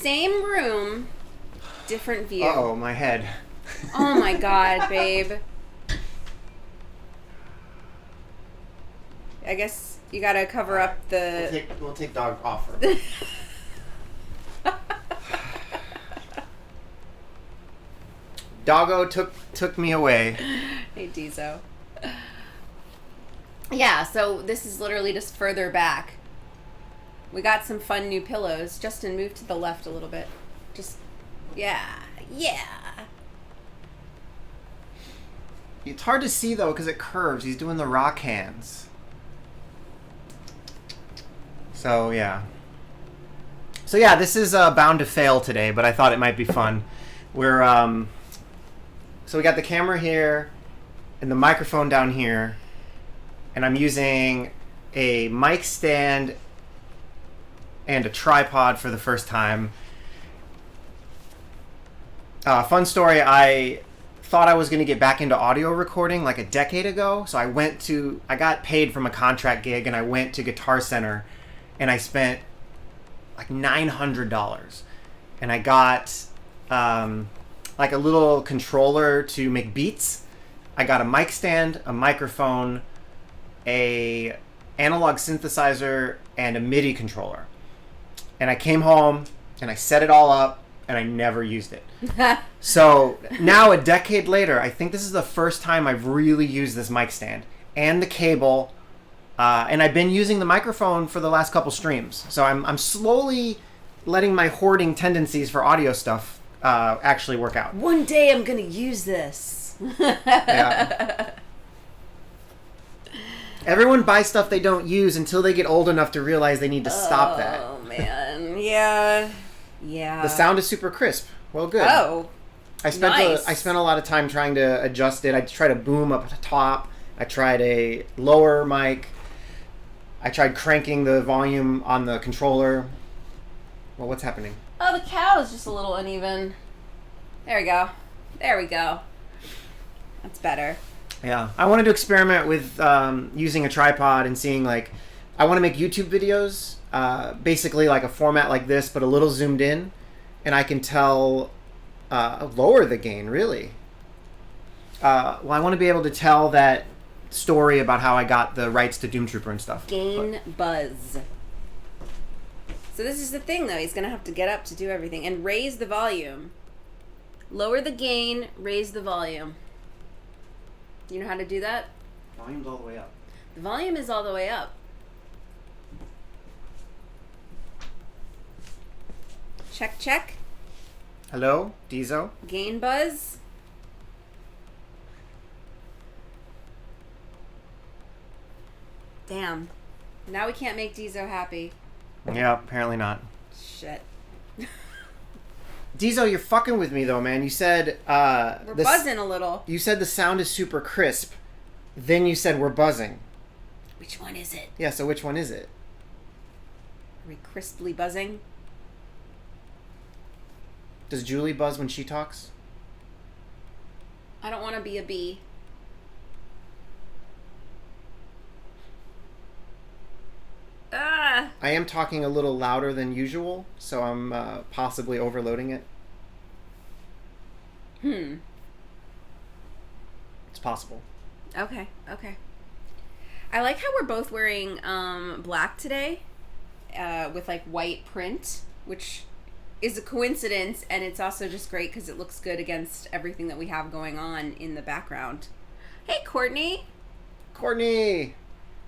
Same room, different view. Uh-oh, my head. Oh my god, babe. I guess you gotta cover up the... We'll take dog off her. Doggo took me away. Hey, Dizo. Yeah, so this is literally just further back. We got some fun new pillows. Justin, move to the left a little bit. Just, yeah. It's hard to see, though, because it curves. He's doing the rock hands. So, yeah. So, yeah, this is bound to fail today, but I thought it might be fun. We're, So we got the camera here and the microphone down here. And I'm using a mic stand and a tripod for the first time. Fun story, I thought I was going to get back into audio recording like a decade ago. So I got paid from a contract gig and I went to Guitar Center and I spent like $900. And I got like a little controller to make beats. I got a mic stand, a microphone, a analog synthesizer, and a MIDI controller. And I came home and I set it all up and I never used it. So now a decade later, I think this is the first time I've really used this mic stand and the cable. And I've been using the microphone for the last couple streams. So I'm slowly letting my hoarding tendencies for audio stuff actually work out. One day I'm going to use this. Yeah. Everyone buys stuff they don't use until they get old enough to realize they need to stop that. Oh, man. Yeah. The sound is super crisp. Well, good. Oh, I spent nice. I spent a lot of time trying to adjust it. I tried a boom up at the top. I tried a lower mic. I tried cranking the volume on the controller. Well, what's happening? Oh, the cow is just a little uneven. There we go. That's better. Yeah. I wanted to experiment with using a tripod and seeing, like, I want to make YouTube videos, basically like a format like this, but a little zoomed in. And I can lower the gain, really. Well, I want to be able to tell that story about how I got the rights to Doomtrooper and stuff. Gain buzz. So this is the thing, though. He's going to have to get up to do everything. And raise the volume. Lower the gain, raise the volume. You know how to do that? Volume's all the way up. The volume is all the way up. Check, check. Hello, Dizo? Gain buzz. Damn. Now we can't make Dizo happy. Yeah, apparently not. Shit. Dizo, you're fucking with me, though, man. You said... We're buzzing a little. You said the sound is super crisp. Then you said we're buzzing. Which one is it? Yeah, so which one is it? Are we crisply buzzing? Does Julie buzz when she talks? I don't want to be a bee. Ah! I am talking a little louder than usual, so I'm possibly overloading it. It's possible. Okay. I like how we're both wearing black today with like white print, which is a coincidence, and it's also just great because it looks good against everything that we have going on in the background. Hey, Courtney!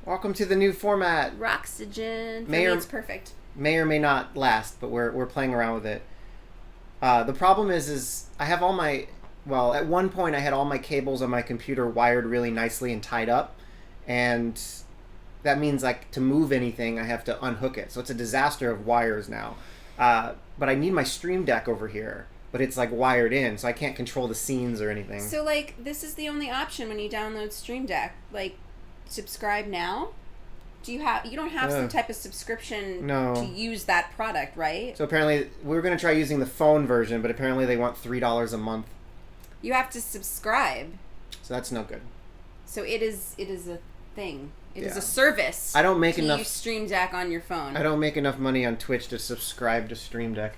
Welcome to the new format. Roxygen. For me, it's perfect. May or may not last, but we're playing around with it. The problem is I have all my... Well, at one point I had all my cables on my computer wired really nicely and tied up. And that means, like, to move anything, I have to unhook it. So it's a disaster of wires now. But I need my Stream Deck over here. But it's, like, wired in, so I can't control the scenes or anything. So, like, this is the only option when you download Stream Deck. Like, subscribe now? You don't have some type of subscription to use that product, right? So apparently, we were going to try using the phone version, but apparently they want $3 a month. You have to subscribe. So that's no good. So it is a thing. It is a service. I don't make to enough use Stream Deck on your phone. I don't make enough money on Twitch to subscribe to Stream Deck.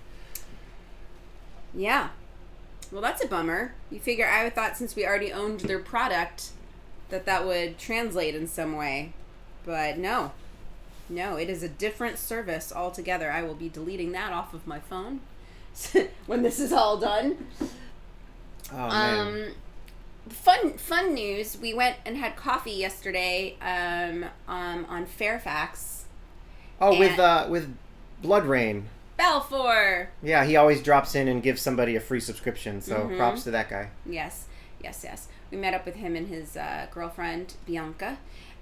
Yeah. Well, that's a bummer. You figure I thought since we already owned their product that would translate in some way. But no. No, it is a different service altogether. I will be deleting that off of my phone when this is all done. Oh, man. Fun news. We went and had coffee yesterday on Fairfax. Oh, with Blood Rain. Balfour. Yeah, he always drops in and gives somebody a free subscription, so Mm-hmm. props to that guy. Yes. We met up with him and his girlfriend, Bianca.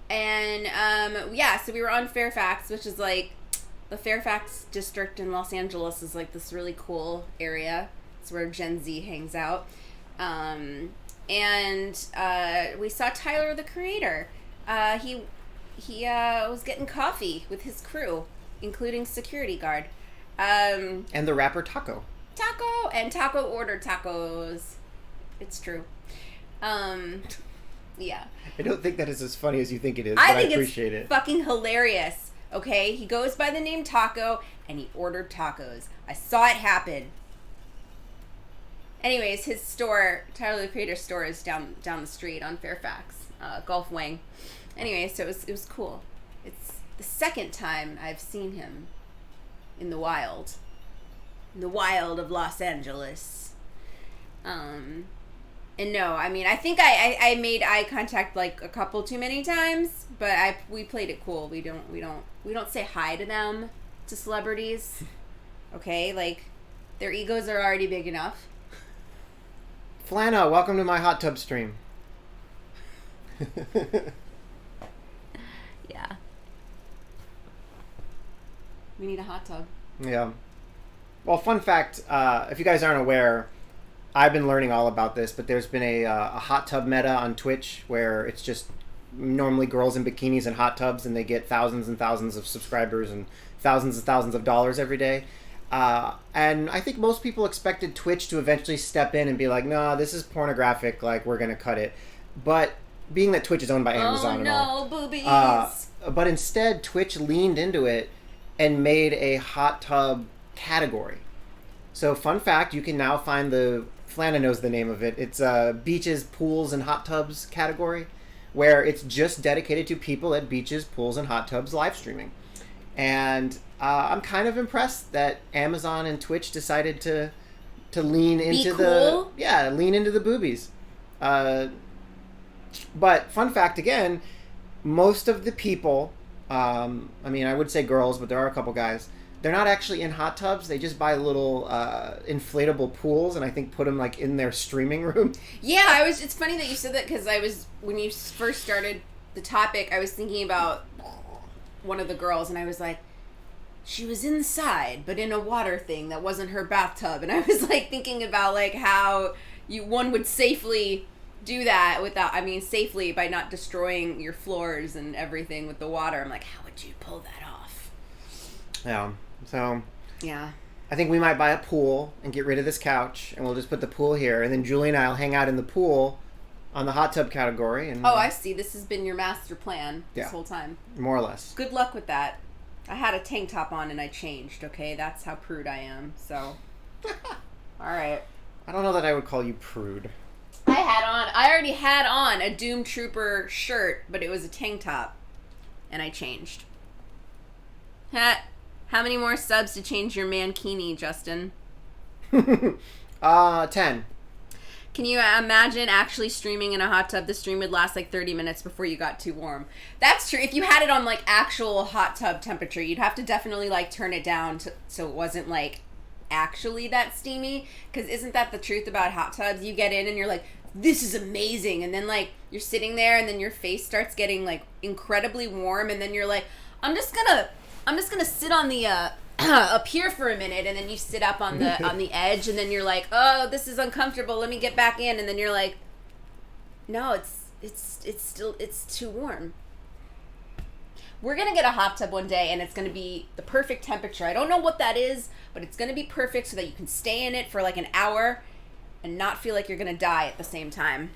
And, so we were on Fairfax, which is like, the Fairfax district in Los Angeles is like this really cool area. It's where Gen Z hangs out. And we saw Tyler, the Creator. He was getting coffee with his crew, including security guard. And the rapper Taco. Taco ordered tacos. It's true. Yeah. I don't think that is as funny as you think it is, I but think I appreciate it's it. fucking hilarious. Okay, he goes by the name Taco, and he ordered tacos. I saw it happen. Anyways, his store, Tyler the Creator store, is down the street on Fairfax, Gulf Wing. Anyway, so it was cool. It's the second time I've seen him in the wild of Los Angeles. And no, I mean, I think I made eye contact like a couple too many times, but we played it cool. We don't say hi to them, to celebrities. Okay, like their egos are already big enough. Flana, welcome to my hot tub stream. Yeah. We need a hot tub. Yeah. Well, fun fact, if you guys aren't aware, I've been learning all about this, but there's been a hot tub meta on Twitch where it's just normally girls in bikinis in hot tubs, and they get thousands and thousands of subscribers and thousands of dollars every day. And I think most people expected Twitch to eventually step in and be like, "No, this is pornographic. Like, we're gonna cut it." But being that Twitch is owned by Amazon and all, boobies. but instead Twitch leaned into it and made a hot tub category. So, fun fact: you can now find Flana knows the name of it. It's beaches, pools, and hot tubs category, where it's just dedicated to people at beaches, pools, and hot tubs live streaming. And I'm kind of impressed that Amazon and Twitch decided to lean into lean into the boobies. But fun fact again, most of the people, I mean, I would say girls, but there are a couple guys. They're not actually in hot tubs. They just buy little inflatable pools, and I think put them like in their streaming room. Yeah, it's funny that you said that, because when you first started the topic, I was thinking about one of the girls, and I was like, she was inside, but in a water thing that wasn't her bathtub, and I was like thinking about like how one would safely do that safely by not destroying your floors and everything with the water. I'm like, how would you pull that off? Yeah. So, yeah, I think we might buy a pool and get rid of this couch, and we'll just put the pool here, and then Julie and I will hang out in the pool on the hot tub category. And I see. This has been your master plan this whole time. More or less. Good luck with that. I had a tank top on and I changed, okay? That's how prude I am, so. All right. I don't know that I would call you prude. I already had on a Doomtrooper shirt, but it was a tank top, and I changed. How many more subs to change your mankini, Justin? 10. Can you imagine actually streaming in a hot tub? The stream would last like 30 minutes before you got too warm. That's true. If you had it on like actual hot tub temperature, you'd have to definitely like turn it down so it wasn't like actually that steamy. Because isn't that the truth about hot tubs? You get in and you're like, this is amazing. And then like you're sitting there and then your face starts getting like incredibly warm. And then you're like, I'm just gonna sit on the up here for a minute, and then you sit up on the edge, and then you're like, oh, this is uncomfortable, let me get back in, and then you're like, no, it's too warm. We're gonna get a hot tub one day, and it's gonna be the perfect temperature. I don't know what that is, but it's gonna be perfect so that you can stay in it for like an hour and not feel like you're gonna die at the same time.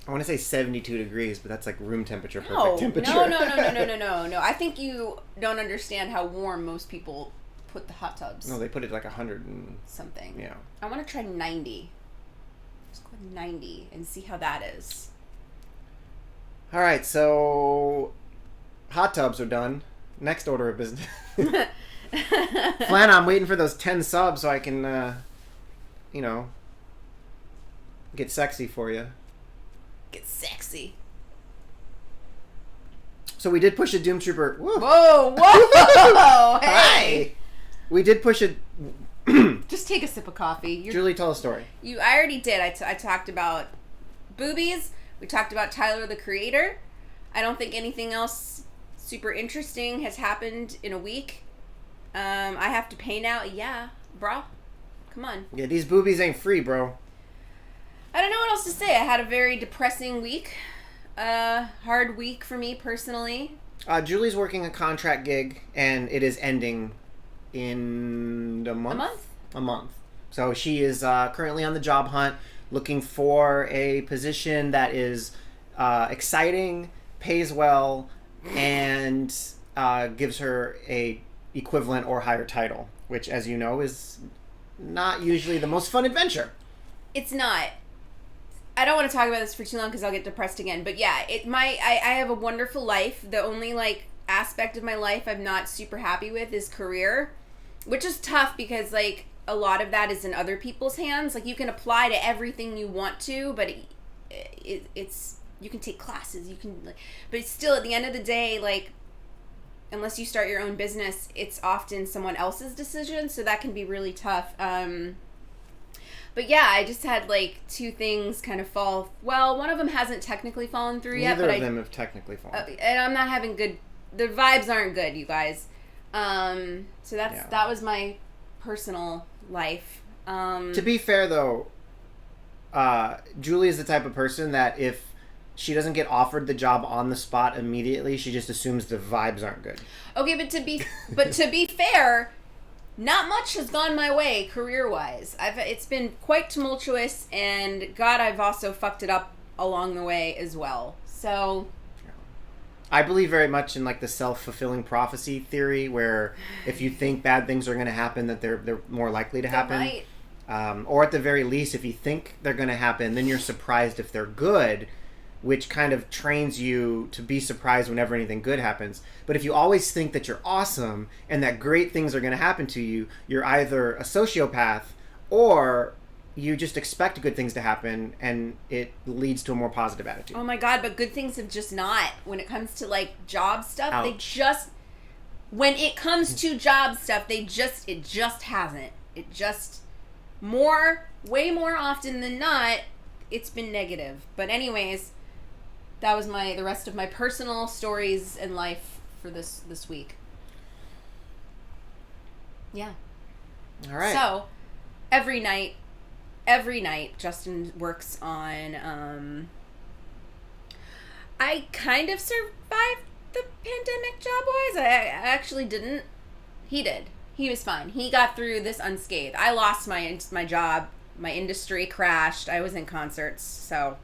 I want to say 72 degrees, but that's like room temperature, perfect temperature. No. I think you don't understand how warm most people put the hot tubs? No, they put it like 100 and something. Yeah. I want to try 90. Let's go with 90 and see how that is. All right, so hot tubs are done. Next order of business. Flan, I'm waiting for those 10 subs so I can, get sexy for you. Get sexy. So we did push a Doomtrooper. Whoa! Hey! We did push a... Just take a sip of coffee. Julie, tell a story. I already did. I talked about boobies. We talked about Tyler, the Creator. I don't think anything else super interesting has happened in a week. I have to pay now. Yeah, bro. Come on. Yeah, these boobies ain't free, bro. I don't know what else to say. I had a very depressing week. Hard week for me personally. Julie's working a contract gig, and it is ending in a month? A month. So she is currently on the job hunt, looking for a position that is exciting, pays well, and gives her a equivalent or higher title, which, as you know, is not usually the most fun adventure. It's not. I don't want to talk about this for too long because I'll get depressed again. But yeah, I have a wonderful life. The only aspect of my life I'm not super happy with is career, which is tough because a lot of that is in other people's hands. You can apply to everything you want to, but it's you can take classes, you can but it's still at the end of the day, unless you start your own business, it's often someone else's decision, so that can be really tough. But yeah, I just had two things kind of fall. Well, one of them hasn't technically fallen through yet. Neither of them have technically fallen. And I'm not having good. The vibes aren't good, you guys. So that was my personal life. To be fair, though, Julie is the type of person that if she doesn't get offered the job on the spot immediately, she just assumes the vibes aren't good. Okay, but to be fair. Not much has gone my way career-wise. It's been quite tumultuous, and God, I've also fucked it up along the way as well. So, I believe very much in the self-fulfilling prophecy theory, where if you think bad things are going to happen, that they're more likely to happen. Or at the very least, if you think they're going to happen, then you're surprised if they're good, which kind of trains you to be surprised whenever anything good happens. But if you always think that you're awesome and that great things are going to happen to you, you're either a sociopath or you just expect good things to happen and it leads to a more positive attitude. Oh my God, but good things have just not. When it comes to job stuff, Ouch. When it comes to job stuff, it just hasn't. It just, way more often than not, it's been negative. But anyways, that was the rest of my personal stories and life for this week. Yeah. All right. So, every night, Justin works on, I kind of survived the pandemic job-wise. I actually didn't. He did. He was fine. He got through this unscathed. I lost my job. My industry crashed. I was in concerts, so...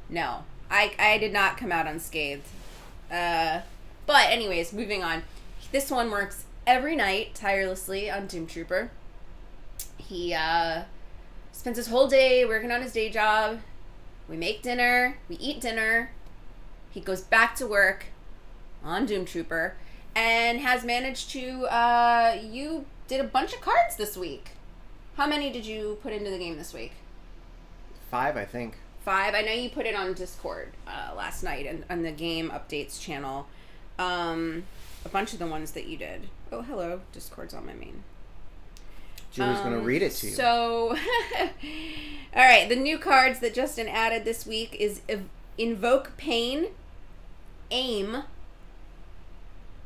No, I did not come out unscathed. But anyways, moving on. This one works every night tirelessly on Doomtrooper. He spends his whole day working on his day job. We make dinner. We eat dinner. He goes back to work on Doomtrooper and has managed to... you did a bunch of cards this week. How many did you put into the game this week? 5, I think. 5. I know you put it on Discord last night and on the game updates channel. A bunch of the ones that you did. Oh, hello. Discord's on my main. Julie's going to read it to you. So, all right. The new cards that Justin added this week is Invoke Pain, Aim,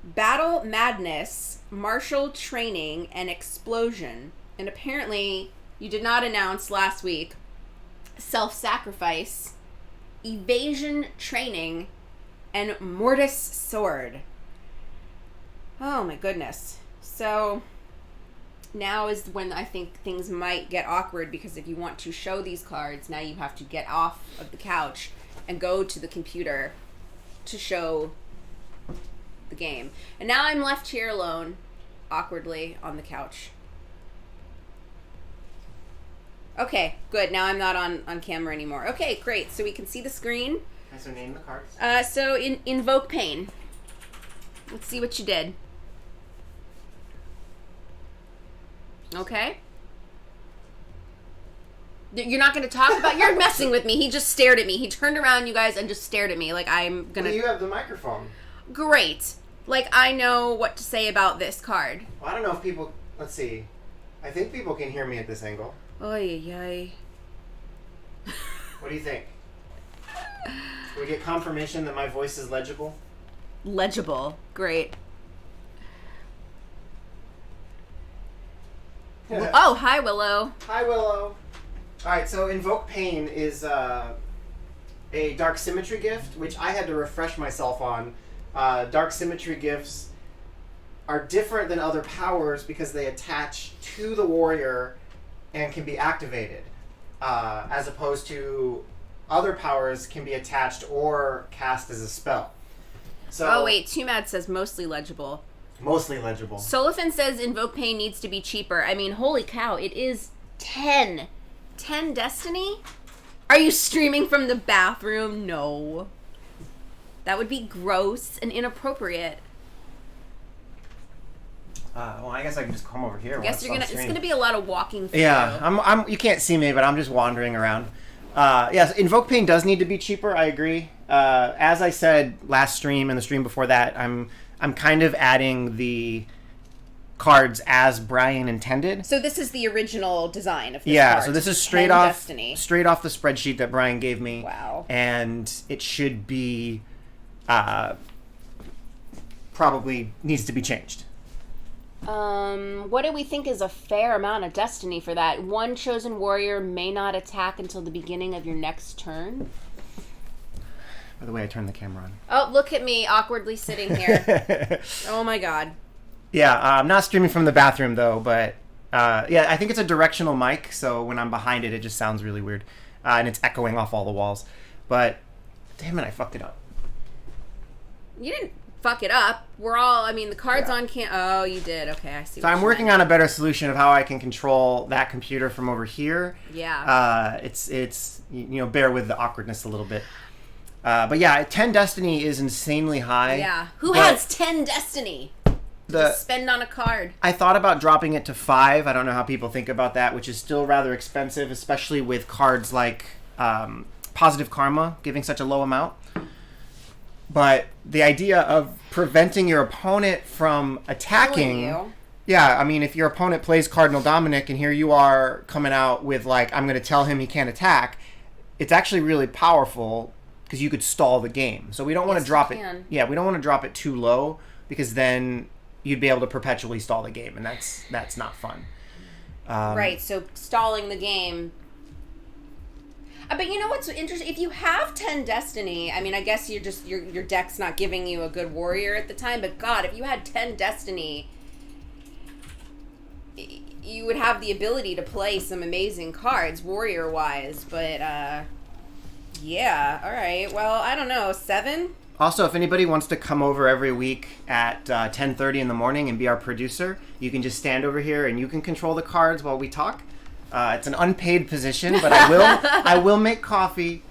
Battle Madness, Martial Training, and Explosion. And apparently, you did not announce last week Self-Sacrifice, Evasion Training, and Mortis Sword. Oh my goodness. So, now is when I think things might get awkward, because if you want to show these cards, now you have to get off of the couch and go to the computer to show the game. And now I'm left here alone awkwardly on the couch. Okay, good. Now I'm not on camera anymore. Okay, great. So we can see the screen. Okay, so name the cards. So invoke pain. Let's see what you did. Okay. You're not going to talk about... You're messing with me. He just stared at me. He turned around, you guys, and just stared at me like I'm going to... Well, you have the microphone. Great. Like, I know what to say about this card. Well, I don't know if people... Let's see. I think people can hear me at this angle. Oy, oy. What do you think? Can we get confirmation that my voice is legible? Legible. Great. Oh, hi, Willow. Hi, Willow. Alright, so Invoke Pain is a Dark Symmetry gift, which I had to refresh myself on. Dark Symmetry gifts are different than other powers because they attach to the warrior and can be activated, as opposed to other powers can be attached or cast as a spell. So, oh, wait. Too Mad says mostly legible. Mostly legible. Solifin says Invoke Pain needs to be cheaper. I mean, holy cow, it is 10. 10 Destiny? Are you streaming from the bathroom? No. That would be gross and inappropriate. Well, I guess I can just come over here. I guess it's gonna be a lot of walking through. Yeah, you can't see me, but I'm just wandering around. Yes, Invoke Pain does need to be cheaper. I agree. As I said last stream and the stream before that, I'm kind of adding the cards as Brian intended. So this is the original design of this card. So this is straight off the spreadsheet that Brian gave me. Wow. And it should be probably needs to be changed. What do we think is a fair amount of Destiny for that? One chosen warrior may not attack until the beginning of your next turn. By the way, I turned the camera on. Oh, look at me awkwardly sitting here. Oh my god. Yeah, I'm not streaming from the bathroom though, but yeah, I think it's a directional mic, so when I'm behind it, it just sounds really weird. And it's echoing off all the walls. But, damn it, I fucked it up. You didn't fuck it up. We're all, I mean, the card's on Oh, you did. Okay, I see. So I'm working on a better solution of how I can control that computer from over here. Yeah. It's you know, bear with the awkwardness a little bit. But yeah, 10 Destiny is insanely high. Yeah. Who has 10 Destiny? Just spend on a card. I thought about dropping it to 5. I don't know how people think about that, which is still rather expensive, especially with cards like Positive Karma giving such a low amount. But the idea of preventing your opponent from attacking... Yeah, I mean, if your opponent plays Cardinal Dominic and here you are coming out with, like, I'm going to tell him he can't attack, it's actually really powerful because you could stall the game. So we don't want to drop it... Yeah, we don't want to drop it too low because then you'd be able to perpetually stall the game, and that's not fun. Right, so stalling the game... But you know what's interesting? If you have 10 Destiny, I mean, I guess you're just your deck's not giving you a good warrior at the time. But God, if you had 10 Destiny, you would have the ability to play some amazing cards, warrior-wise. But yeah, all right. Well, I don't know, 7. Also, if anybody wants to come over every week at 10:30 in the morning and be our producer, you can just stand over here and you can control the cards while we talk. It's an unpaid position, but I will make coffee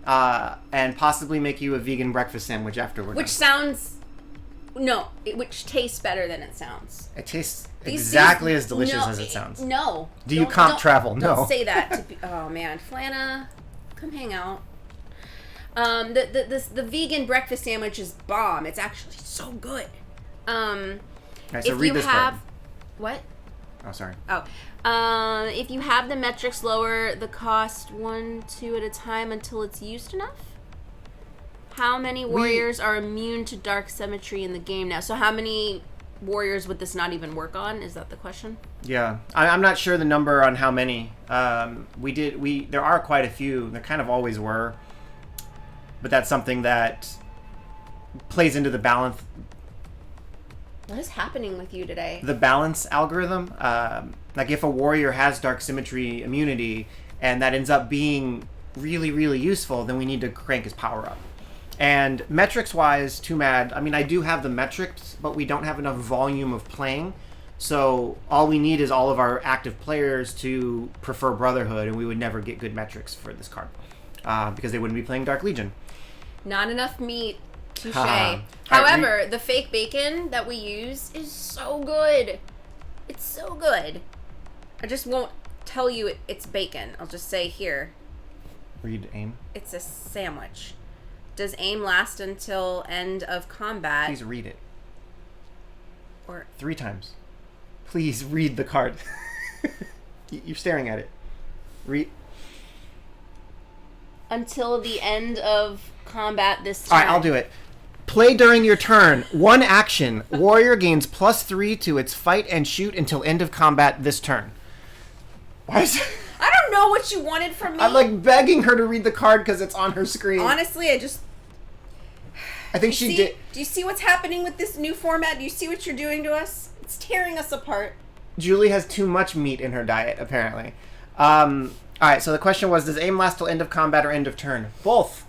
and possibly make you a vegan breakfast sandwich afterward. Which tastes better than it sounds. It tastes exactly as delicious as it sounds. No. Do you comp travel? No. Don't say that. Oh man, Flana, come hang out. The vegan breakfast sandwich is bomb. It's actually so good. Right, so read this card. What? Oh, sorry. If you have the metrics lower the cost 1-2 at a time until it's used enough. How many warriors are immune to dark symmetry in the game now? So how many warriors would this not even work on? Is that the question? Yeah, I'm not sure the number on how many. There are quite a few. There kind of always were, but that's something that plays into the balance. What is happening with you today? The balance algorithm. Like if a warrior has dark symmetry immunity and that ends up being really, really useful, then we need to crank his power up. And metrics wise, too mad. I mean, I do have the metrics, but we don't have enough volume of playing So all we need is all of our active players to prefer Brotherhood, and we would never get good metrics for this card because they wouldn't be playing Dark Legion. Not enough meat. Touche. Right, However, the fake bacon that we use is so good. It's so good. I just won't tell you it's bacon. I'll just say here. Read aim. It's a sandwich. Does aim last until end of combat? Please read it. Or 3 times. Please read the card. You're staring at it. Read. Until the end of combat this turn. All right, I'll do it. Play during your turn. 1 action. Warrior gains +3 to its fight and shoot until end of combat this turn. Why is it? I don't know what you wanted from me. I'm like begging her to read the card because it's on her screen. Honestly, I think she did. Do you see what's happening with this new format? Do you see what you're doing to us? It's tearing us apart. Julie has too much meat in her diet, apparently. All right, so the question was, does aim last till end of combat or end of turn? Both.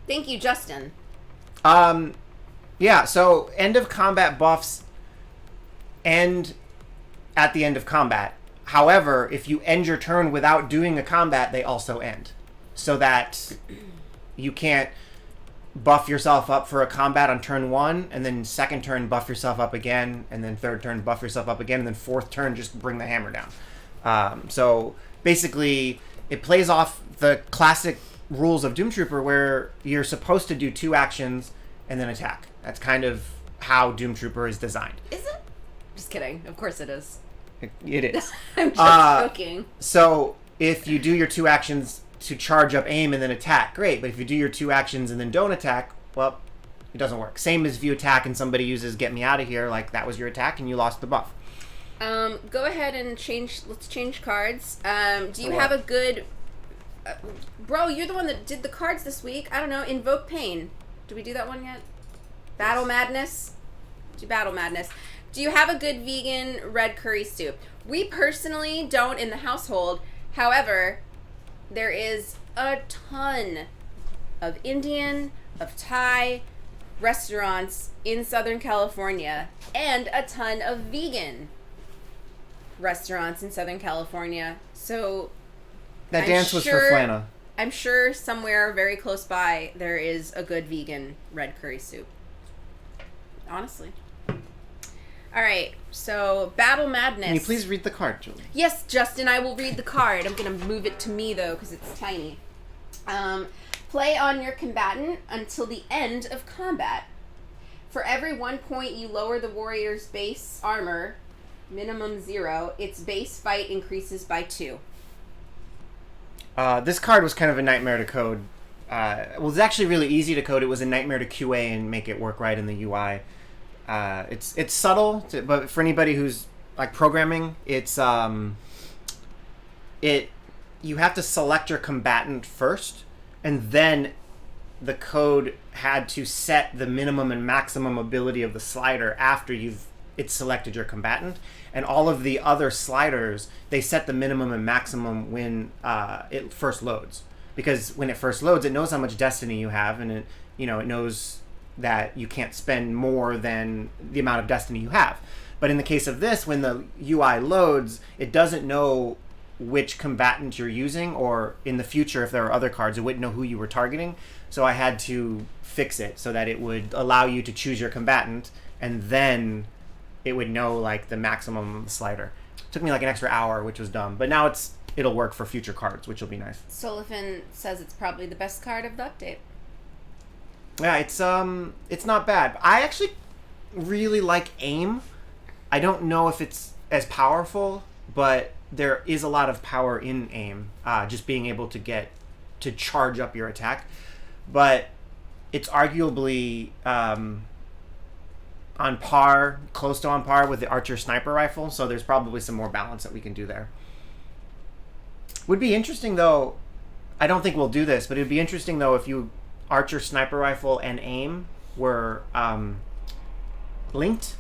Thank you, Justin. Yeah, so end of combat buffs end at the end of combat. However, if you end your turn without doing a combat, they also end. So that you can't buff yourself up for a combat on turn 1, and then second turn buff yourself up again, and then third turn buff yourself up again, and then fourth turn just bring the hammer down. So basically, it plays off the classic rules of Doomtrooper where you're supposed to do 2 actions and then attack. That's kind of how Doomtrooper is designed. Is it? Just kidding. Of course it is. It is. I'm just joking. So if you do your 2 actions to charge up aim and then attack, great. But if you do your 2 actions and then don't attack, well, it doesn't work. Same as if you attack and somebody uses get me out of here, like that was your attack and you lost the buff. Go ahead and let's change cards. Do you have a good... bro, you're the one that did the cards this week. I don't know. Invoke Pain. Did we do that one yet? Battle Madness? Do Battle Madness. Do you have a good vegan red curry stew? We personally don't in the household. However, there is a ton of Indian, of Thai restaurants in Southern California and a ton of vegan restaurants in Southern California. So that dance was for Flana. I'm sure somewhere very close by there is a good vegan red curry soup. Honestly. All right, so Battle Madness. Can you please read the card, Julie? Yes, Justin, I will read the card. I'm going to move it to me, though, because it's tiny. Play on your combatant until the end of combat. For every 1 point you lower the warrior's base armor, minimum 0, its base fight increases by 2. This card was kind of a nightmare to code. Well, it's actually really easy to code. It was a nightmare to QA and make it work right in the UI. It's subtle, but for anybody who's like programming, it's you have to select your combatant first, and then the code had to set the minimum and maximum ability of the slider after it's selected your combatant, and all of the other sliders, they set the minimum and maximum when it first loads, because when it first loads, it knows how much destiny you have, and it knows that you can't spend more than the amount of destiny you have. But in the case of this, when the UI loads, it doesn't know which combatant you're using, or in the future, if there are other cards, it wouldn't know who you were targeting. So I had to fix it so that it would allow you to choose your combatant, and then it would know like the maximum slider. It took me like an extra hour, which was dumb. But now it'll work for future cards, which will be nice. Solifin says it's probably the best card of the update. Yeah, it's not bad. I actually really like aim. I don't know if it's as powerful, but there is a lot of power in aim. Just being able to charge up your attack, but it's arguably on par, close to on par with the Archer sniper rifle. So there's probably some more balance that we can do there. Would be interesting though. I don't think we'll do this, but it'd be interesting though if you Archer sniper rifle and aim were linked.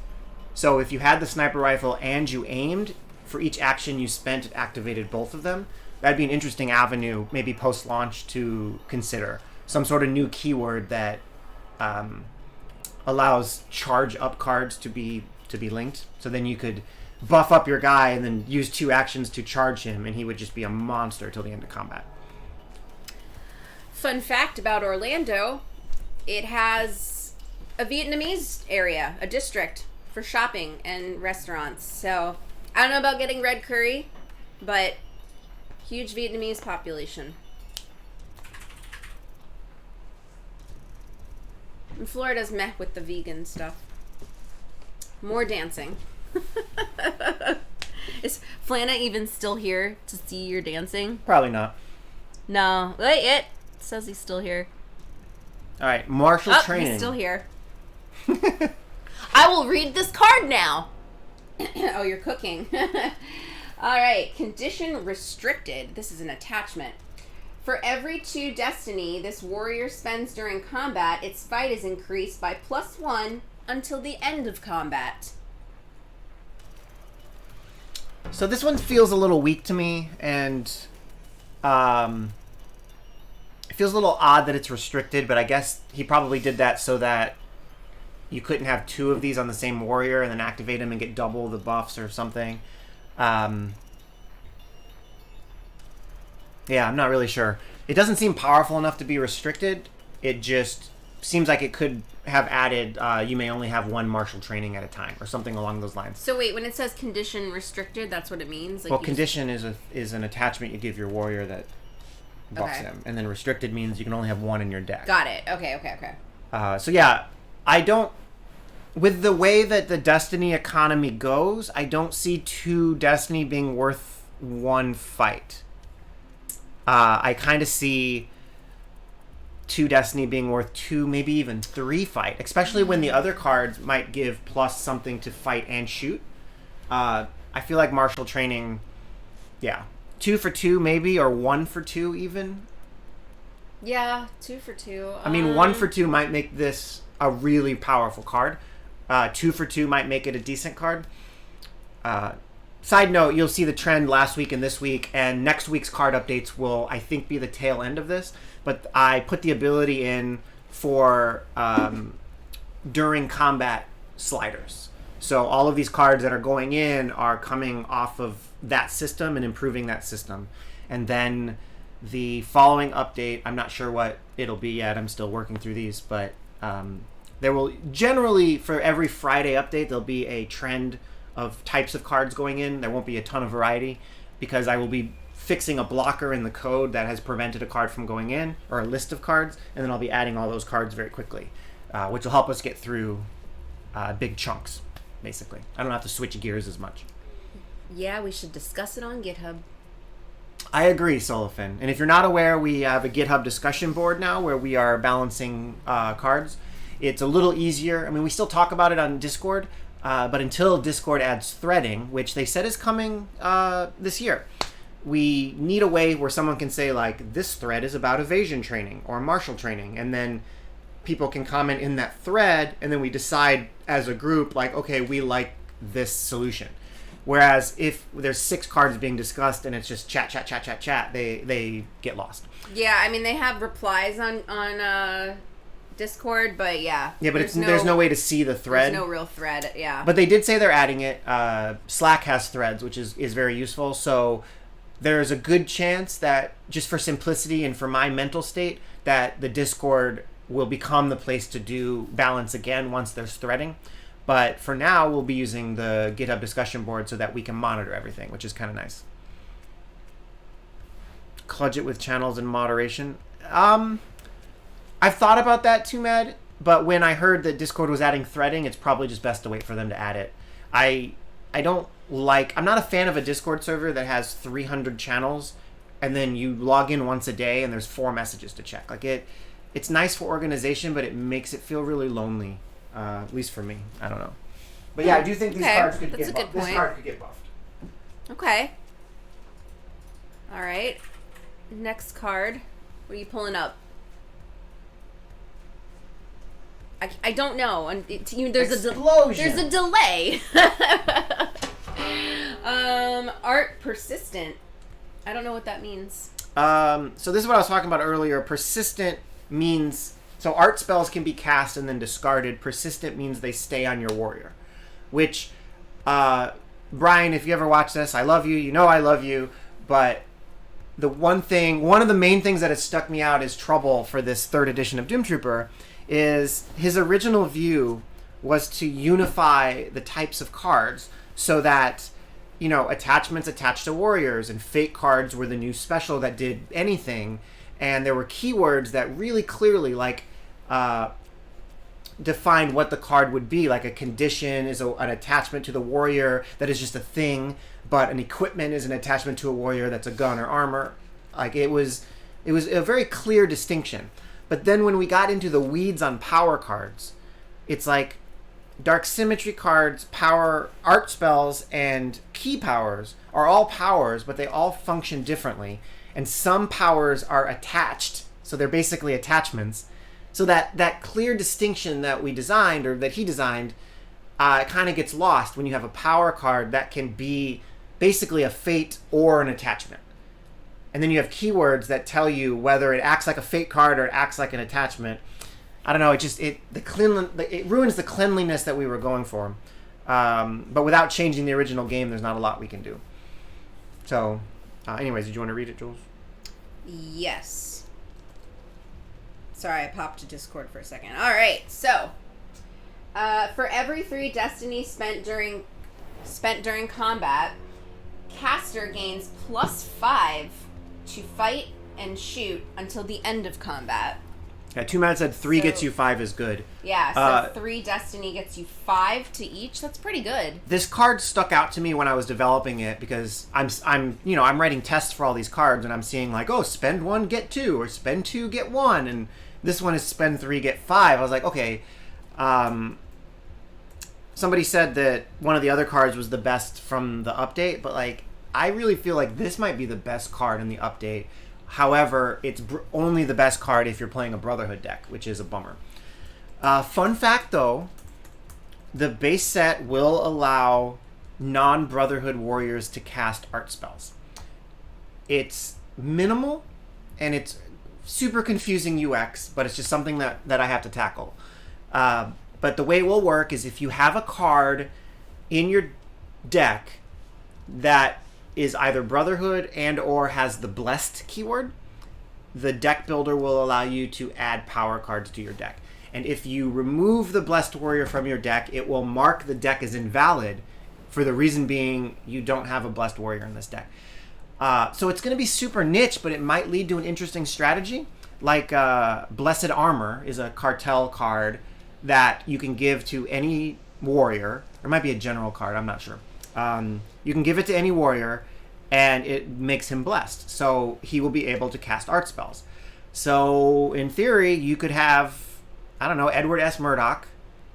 So if you had the sniper rifle and you aimed, for each action you spent, it activated both of them. That'd be an interesting avenue, maybe post-launch, to consider. Some sort of new keyword that allows charge up cards to be linked. So then you could buff up your guy and then use 2 actions to charge him, and he would just be a monster till the end of combat. Fun fact about Orlando, it has a Vietnamese area, a district for shopping and restaurants. So I don't know about getting red curry, but huge Vietnamese population. And Florida's meh with the vegan stuff. More dancing. Is Flana even still here to see your dancing? Probably not. No. Wait, it says he's still here. All right, martial training. He's still here. I will read this card now. Oh, you're cooking. All right, condition restricted. This is an attachment. For every 2 destiny this warrior spends during combat, its fight is increased by +1 until the end of combat. So this one feels a little weak to me, and it feels a little odd that it's restricted, but I guess he probably did that so that you couldn't have 2 of these on the same warrior and then activate him and get double the buffs or something. Yeah, I'm not really sure. It doesn't seem powerful enough to be restricted. It just seems like it could have added, you may only have 1 martial training at a time, or something along those lines. So wait, when it says condition restricted, that's what it means? Like, well, condition is an attachment you give your warrior that buffs him. And then restricted means you can only have 1 in your deck. Got it. Okay. So yeah, I don't... With the way that the Destiny economy goes, I don't see 2 Destiny being worth 1 fight. I kind of see 2 Destiny being worth 2, maybe even 3 fight, especially when the other cards might give plus something to fight and shoot. I feel like martial training, 2 for 2 maybe, or 1 for 2 even. Yeah, 2 for 2. I mean, 1 for 2 might make this a really powerful card. 2 for 2 might make it a decent card. Side note, you'll see the trend last week and this week, and next week's card updates will, I think, be the tail end of this. But I put the ability in for during combat sliders. So all of these cards that are going in are coming off of that system and improving that system. And then the following update, I'm not sure what it'll be yet. I'm still working through these, but there will generally, for every Friday update, there'll be a trend of types of cards going in. There won't be a ton of variety because I will be fixing a blocker in the code that has prevented a card from going in, or a list of cards, and then I'll be adding all those cards very quickly, which will help us get through big chunks, basically. I don't have to switch gears as much. Yeah, we should discuss it on GitHub. I agree, Solofin. And if you're not aware, we have a GitHub discussion board now where we are balancing cards. It's a little easier. I mean, we still talk about it on Discord, but until Discord adds threading, which they said is coming this year, we need a way where someone can say, like, this thread is about evasion training or martial training, and then people can comment in that thread, and then we decide as a group, like, okay, we like this solution. Whereas if there's 6 cards being discussed and it's just chat, they get lost. Yeah, I mean, they have replies on Discord, but yeah. Yeah, but there's no way to see the thread. There's no real thread, yeah. But they did say they're adding it. Slack has threads, which is very useful. So there's a good chance that, just for simplicity and for my mental state, that the Discord will become the place to do balance again once there's threading. But for now, we'll be using the GitHub discussion board so that we can monitor everything, which is kind of nice. Cludge it with channels and moderation. I've thought about that too, Mad, but when I heard that Discord was adding threading, it's probably just best to wait for them to add it. I'm not a fan of a Discord server that has 300 channels and then you log in once a day and there's 4 messages to check. Like, it's nice for organization, but it makes it feel really lonely, at least for me. I don't know. But yeah, I do think these cards could get buffed. This card could get buffed. Okay. All right. Next card. What are you pulling up? I don't know. There's a delay. Art persistent. I don't know what that means. So this is what I was talking about earlier. Persistent means So art spells can be cast and then discarded. Persistent means they stay on your warrior. Which, Brian, if you ever watch this, I love you. You know I love you. But one of the main things that has stuck me out as trouble for this 3rd edition of Doomtrooper is his original view was to unify the types of cards so that, attachments attached to warriors and fate cards were the new special that did anything. And there were keywords that really clearly, defined what the card would be. Like a condition is an attachment to the warrior that is just a thing, but an equipment is an attachment to a warrior that's a gun or armor. Like it was a very clear distinction. But then when we got into the weeds on power cards, it's like dark symmetry cards, power, art spells, and key powers are all powers, but they all function differently. And some powers are attached, so they're basically attachments. So that clear distinction that we designed, or that he designed, kind of gets lost when you have a power card that can be basically a fate or an attachment. And then you have keywords that tell you whether it acts like a fate card or it acts like an attachment. I don't know. It ruins the cleanliness that we were going for. But without changing the original game, there's not a lot we can do. So, anyways, did you want to read it, Jules? Yes. Sorry, I popped to Discord for a second. All right, so for every 3 destiny spent during combat, caster gains +5 to fight and shoot until the end of combat. Yeah, 2 Mad said 3 gets you 5 is good. Yeah, so 3 destiny gets you 5 to each. That's pretty good. This card stuck out to me when I was developing it because I'm writing tests for all these cards and I'm seeing like, oh, spend 1 get 2 or spend 2 get 1, and this one is spend 3 get 5. I was like, okay. Somebody said that one of the other cards was the best from the update, but like I really feel like this might be the best card in the update. However, it's only the best card if you're playing a Brotherhood deck, which is a bummer. Fun fact, though, the base set will allow non-Brotherhood warriors to cast art spells. It's minimal, and it's super confusing UX, but it's just something that I have to tackle. But the way it will work is if you have a card in your deck that is either Brotherhood and or has the Blessed keyword, the deck builder will allow you to add power cards to your deck. And if you remove the Blessed Warrior from your deck, it will mark the deck as invalid for the reason being you don't have a Blessed Warrior in this deck. So it's going to be super niche, but it might lead to an interesting strategy. Like Blessed Armor is a cartel card that you can give to any warrior. There might be a general card, I'm not sure. You can give it to any warrior, and it makes him blessed. So he will be able to cast art spells. So in theory, you could have, I don't know, Edward S. Murdoch,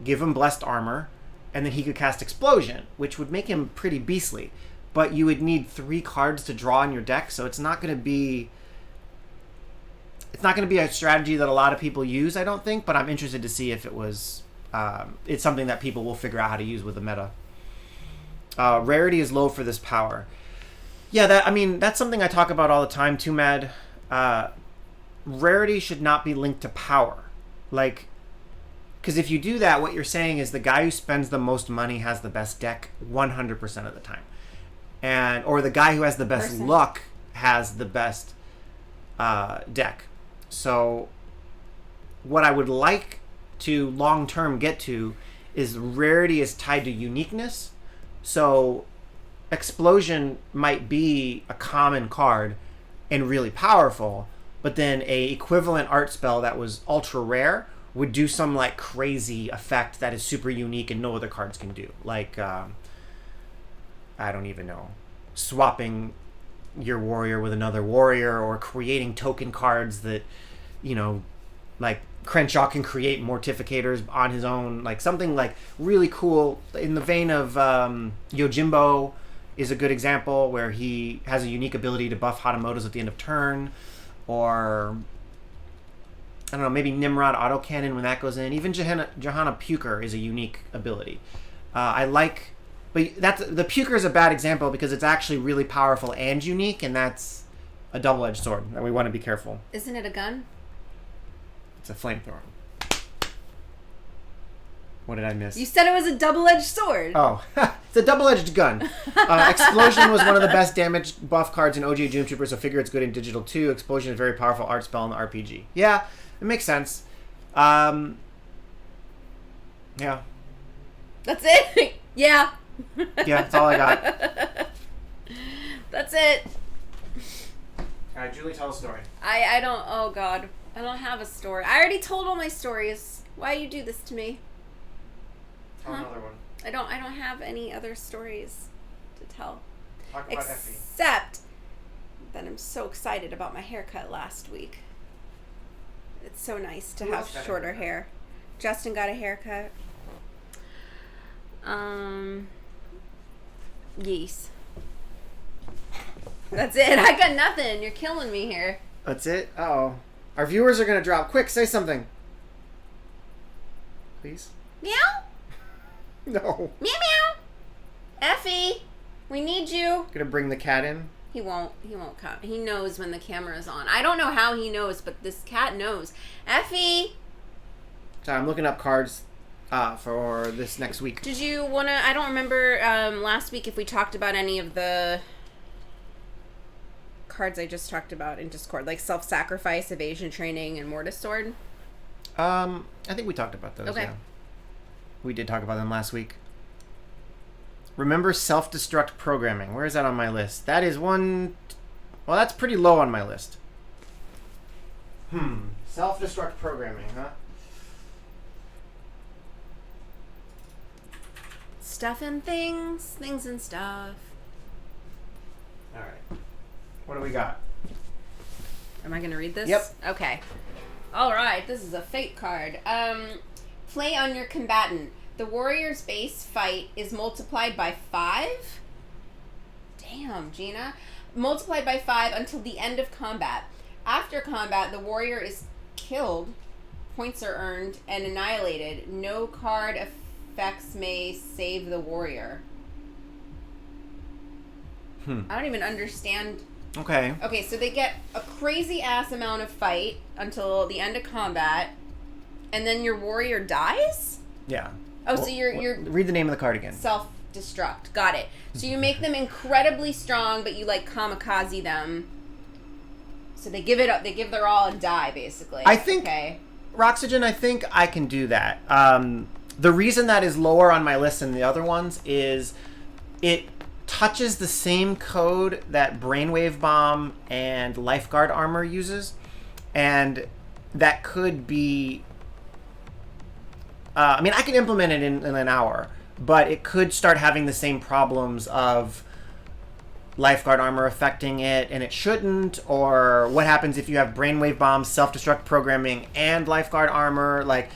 give him blessed armor, and then he could cast Explosion, which would make him pretty beastly. But you would need 3 cards to draw in your deck, so it's not going to be a strategy that a lot of people use, I don't think, but I'm interested to see if it's something that people will figure out how to use with the meta. Rarity is low for this power. Yeah, that's something I talk about all the time too, Mad. Rarity should not be linked to power. Like, because if you do that, what you're saying is the guy who spends the most money has the best deck 100% of the time. Or the guy who has the best luck has the best deck. So what I would like to long-term get to is rarity is tied to uniqueness. So Explosion might be a common card and really powerful, but then a equivalent art spell that was ultra rare would do some like crazy effect that is super unique and no other cards can do. Like, I don't even know, swapping your warrior with another warrior, or creating token cards that, like Crenshaw can create mortificators on his own, like something like really cool in the vein of Yojimbo is a good example where he has a unique ability to buff Hatamotos at the end of turn, or I don't know, maybe Nimrod autocannon when that goes in. Even Johanna Puker is a unique ability. But the Puker is a bad example because it's actually really powerful and unique, and that's a double-edged sword, and we want to be careful. Isn't it a gun? It's a flamethrower. What did I miss? You said it was a double-edged sword. Oh, it's a double-edged gun. Explosion was one of the best damage buff cards in OG Doomtrooper, so figure it's good in Digital too. Explosion is a very powerful art spell in the RPG. Yeah, it makes sense. Yeah. That's it? Yeah. Yeah, that's all I got. That's it. All right, Julie, tell a story. I don't, oh God. I don't have a story. I already told all my stories. Why you do this to me? Tell another one. I don't have any other stories to tell. Talk about Effie. Except that I'm so excited about my haircut last week. It's so nice to have shorter hair. Justin got a haircut. Yes. That's it. I got nothing. You're killing me here. That's it? Uh-oh. Our viewers are going to drop. Quick, say something. Please? Meow? No. Meow meow. Effie, we need you. Gonna bring the cat in? He won't come. He knows when the camera is on. I don't know how he knows, but this cat knows. Effie! Sorry, I'm looking up cards for this next week. Did you want to... I don't remember last week if we talked about any of the cards I just talked about in Discord, like Self-Sacrifice, Evasion Training, and Mortis Sword. I think we talked about those, okay. Yeah. We did talk about them last week. Remember self-destruct programming. Where is that on my list? That is one... Well, that's pretty low on my list. Self-destruct programming, huh? Stuff and things. Things and stuff. Alright. What do we got? Am I going to read this? Yep. Okay. Alright, this is a fate card. Play on your combatant. The warrior's base fight is multiplied by 5. Damn, Gina. Multiplied by 5 until the end of combat. After combat, the warrior is killed, points are earned, and annihilated. No card effects may save the warrior. I don't even understand. Okay. Okay, so they get a crazy ass amount of fight until the end of combat, and then your warrior dies? Yeah. Oh, so you're read the name of the card again. Self-destruct. Got it. So you make them incredibly strong, but you like kamikaze them. So they give it up. They give their all and die, basically. I think, okay. Roxygen, I think I can do that. The reason that is lower on my list than the other ones is it touches the same code that Brainwave Bomb and Lifeguard Armor uses, and that could be... I mean, I can implement it in an hour, but it could start having the same problems of Lifeguard Armor affecting it, and it shouldn't, or what happens if you have Brainwave Bomb, Self-Destruct Programming, and Lifeguard Armor, like,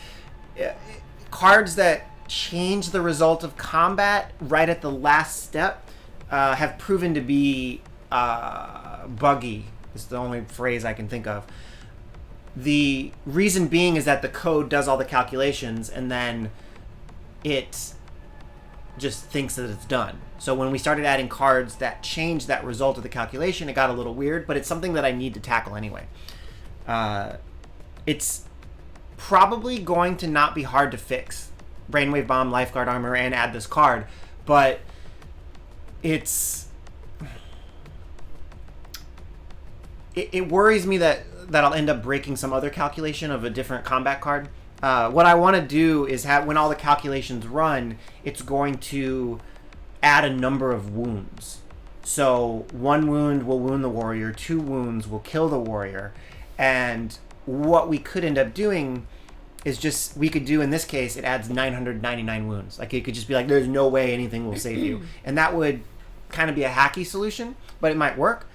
cards that change the result of combat right at the last step have proven to be buggy, is the only phrase I can think of. The reason being is that the code does all the calculations and then it just thinks that it's done. So when we started adding cards that changed that result of the calculation, it got a little weird, but it's something that I need to tackle anyway. It's probably going to not be hard to fix. Brainwave Bomb, Lifeguard Armor, and add this card, but it worries me that I'll end up breaking some other calculation of a different combat card. What I want to do is have, when all the calculations run, it's going to add a number of wounds. So 1 wound will wound the warrior, 2 wounds will kill the warrior, and what we could end up doing is just, we could do, in this case, it adds 999 wounds. Like, it could just be like, there's no way anything will save you. And that would kind of be a hacky solution, but it might work.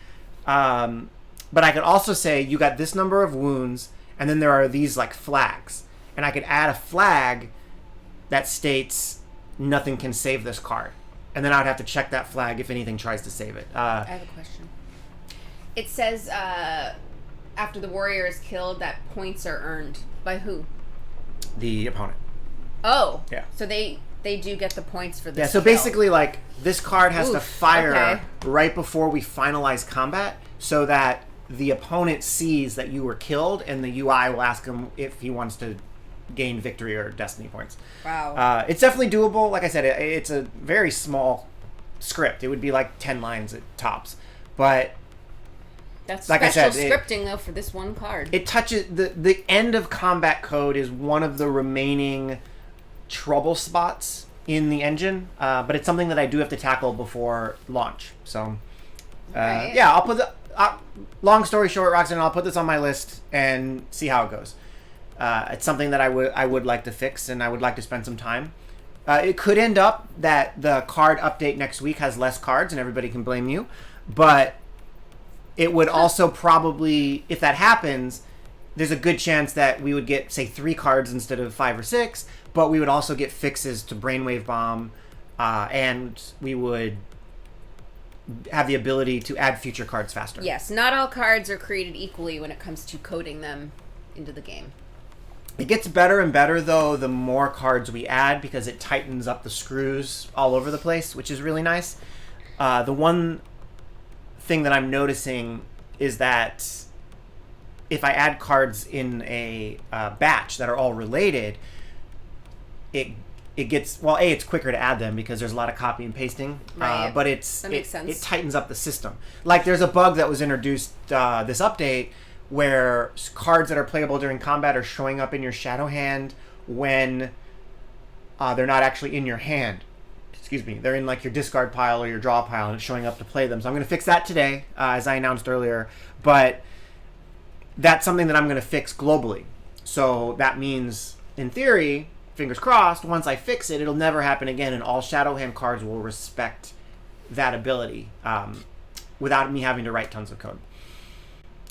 But I could also say, you got this number of wounds, and then there are these, like, flags. And I could add a flag that states, nothing can save this card. And then I would have to check that flag if anything tries to save it. I have a question. It says, after the warrior is killed, that points are earned. By who? The opponent. Oh. Yeah. So they do get the points for this. Yeah, so kill. basically, like, this card has to fire okay. right before we finalize combat, so that the opponent sees that you were killed, and the UI will ask him if he wants to gain victory or destiny points. Wow. It's definitely doable. Like I said, it's a very small script. It would be like 10 lines at tops. But that's like special I said, scripting, though, for this one card. It touches... The end of combat code is one of the remaining trouble spots in the engine. But it's something that I do have to tackle before launch. So, Right. yeah, I'll put the... long story short, Roxanne, I'll put this on my list and see how it goes. It's something that I would like to fix, and I would like to spend some time. It could end up that the card update next week has less cards, and everybody can blame you. But it would also probably, if that happens, there's a good chance that we would get, say, 3 cards instead of 5 or 6. But we would also get fixes to Brainwave Bomb, and we would have the ability to add future cards faster. Yes, not all cards are created equally when it comes to coding them into the game. It gets better and better, though, the more cards we add, because it tightens up the screws all over the place, which is really nice. The one thing that I'm noticing is that if I add cards in a batch that are all related, it gets... Well, A, it's quicker to add them because there's a lot of copy and pasting. Right. But that makes sense. It tightens up the system. Like, there's a bug that was introduced this update where cards that are playable during combat are showing up in your shadow hand when they're not actually in your hand. Excuse me. They're in, like, your discard pile or your draw pile, and it's showing up to play them. So I'm going to fix that today, as I announced earlier. But that's something that I'm going to fix globally. So that means, in theory, fingers crossed, once I fix it, it'll never happen again, and all shadow hand cards will respect that ability without me having to write tons of code.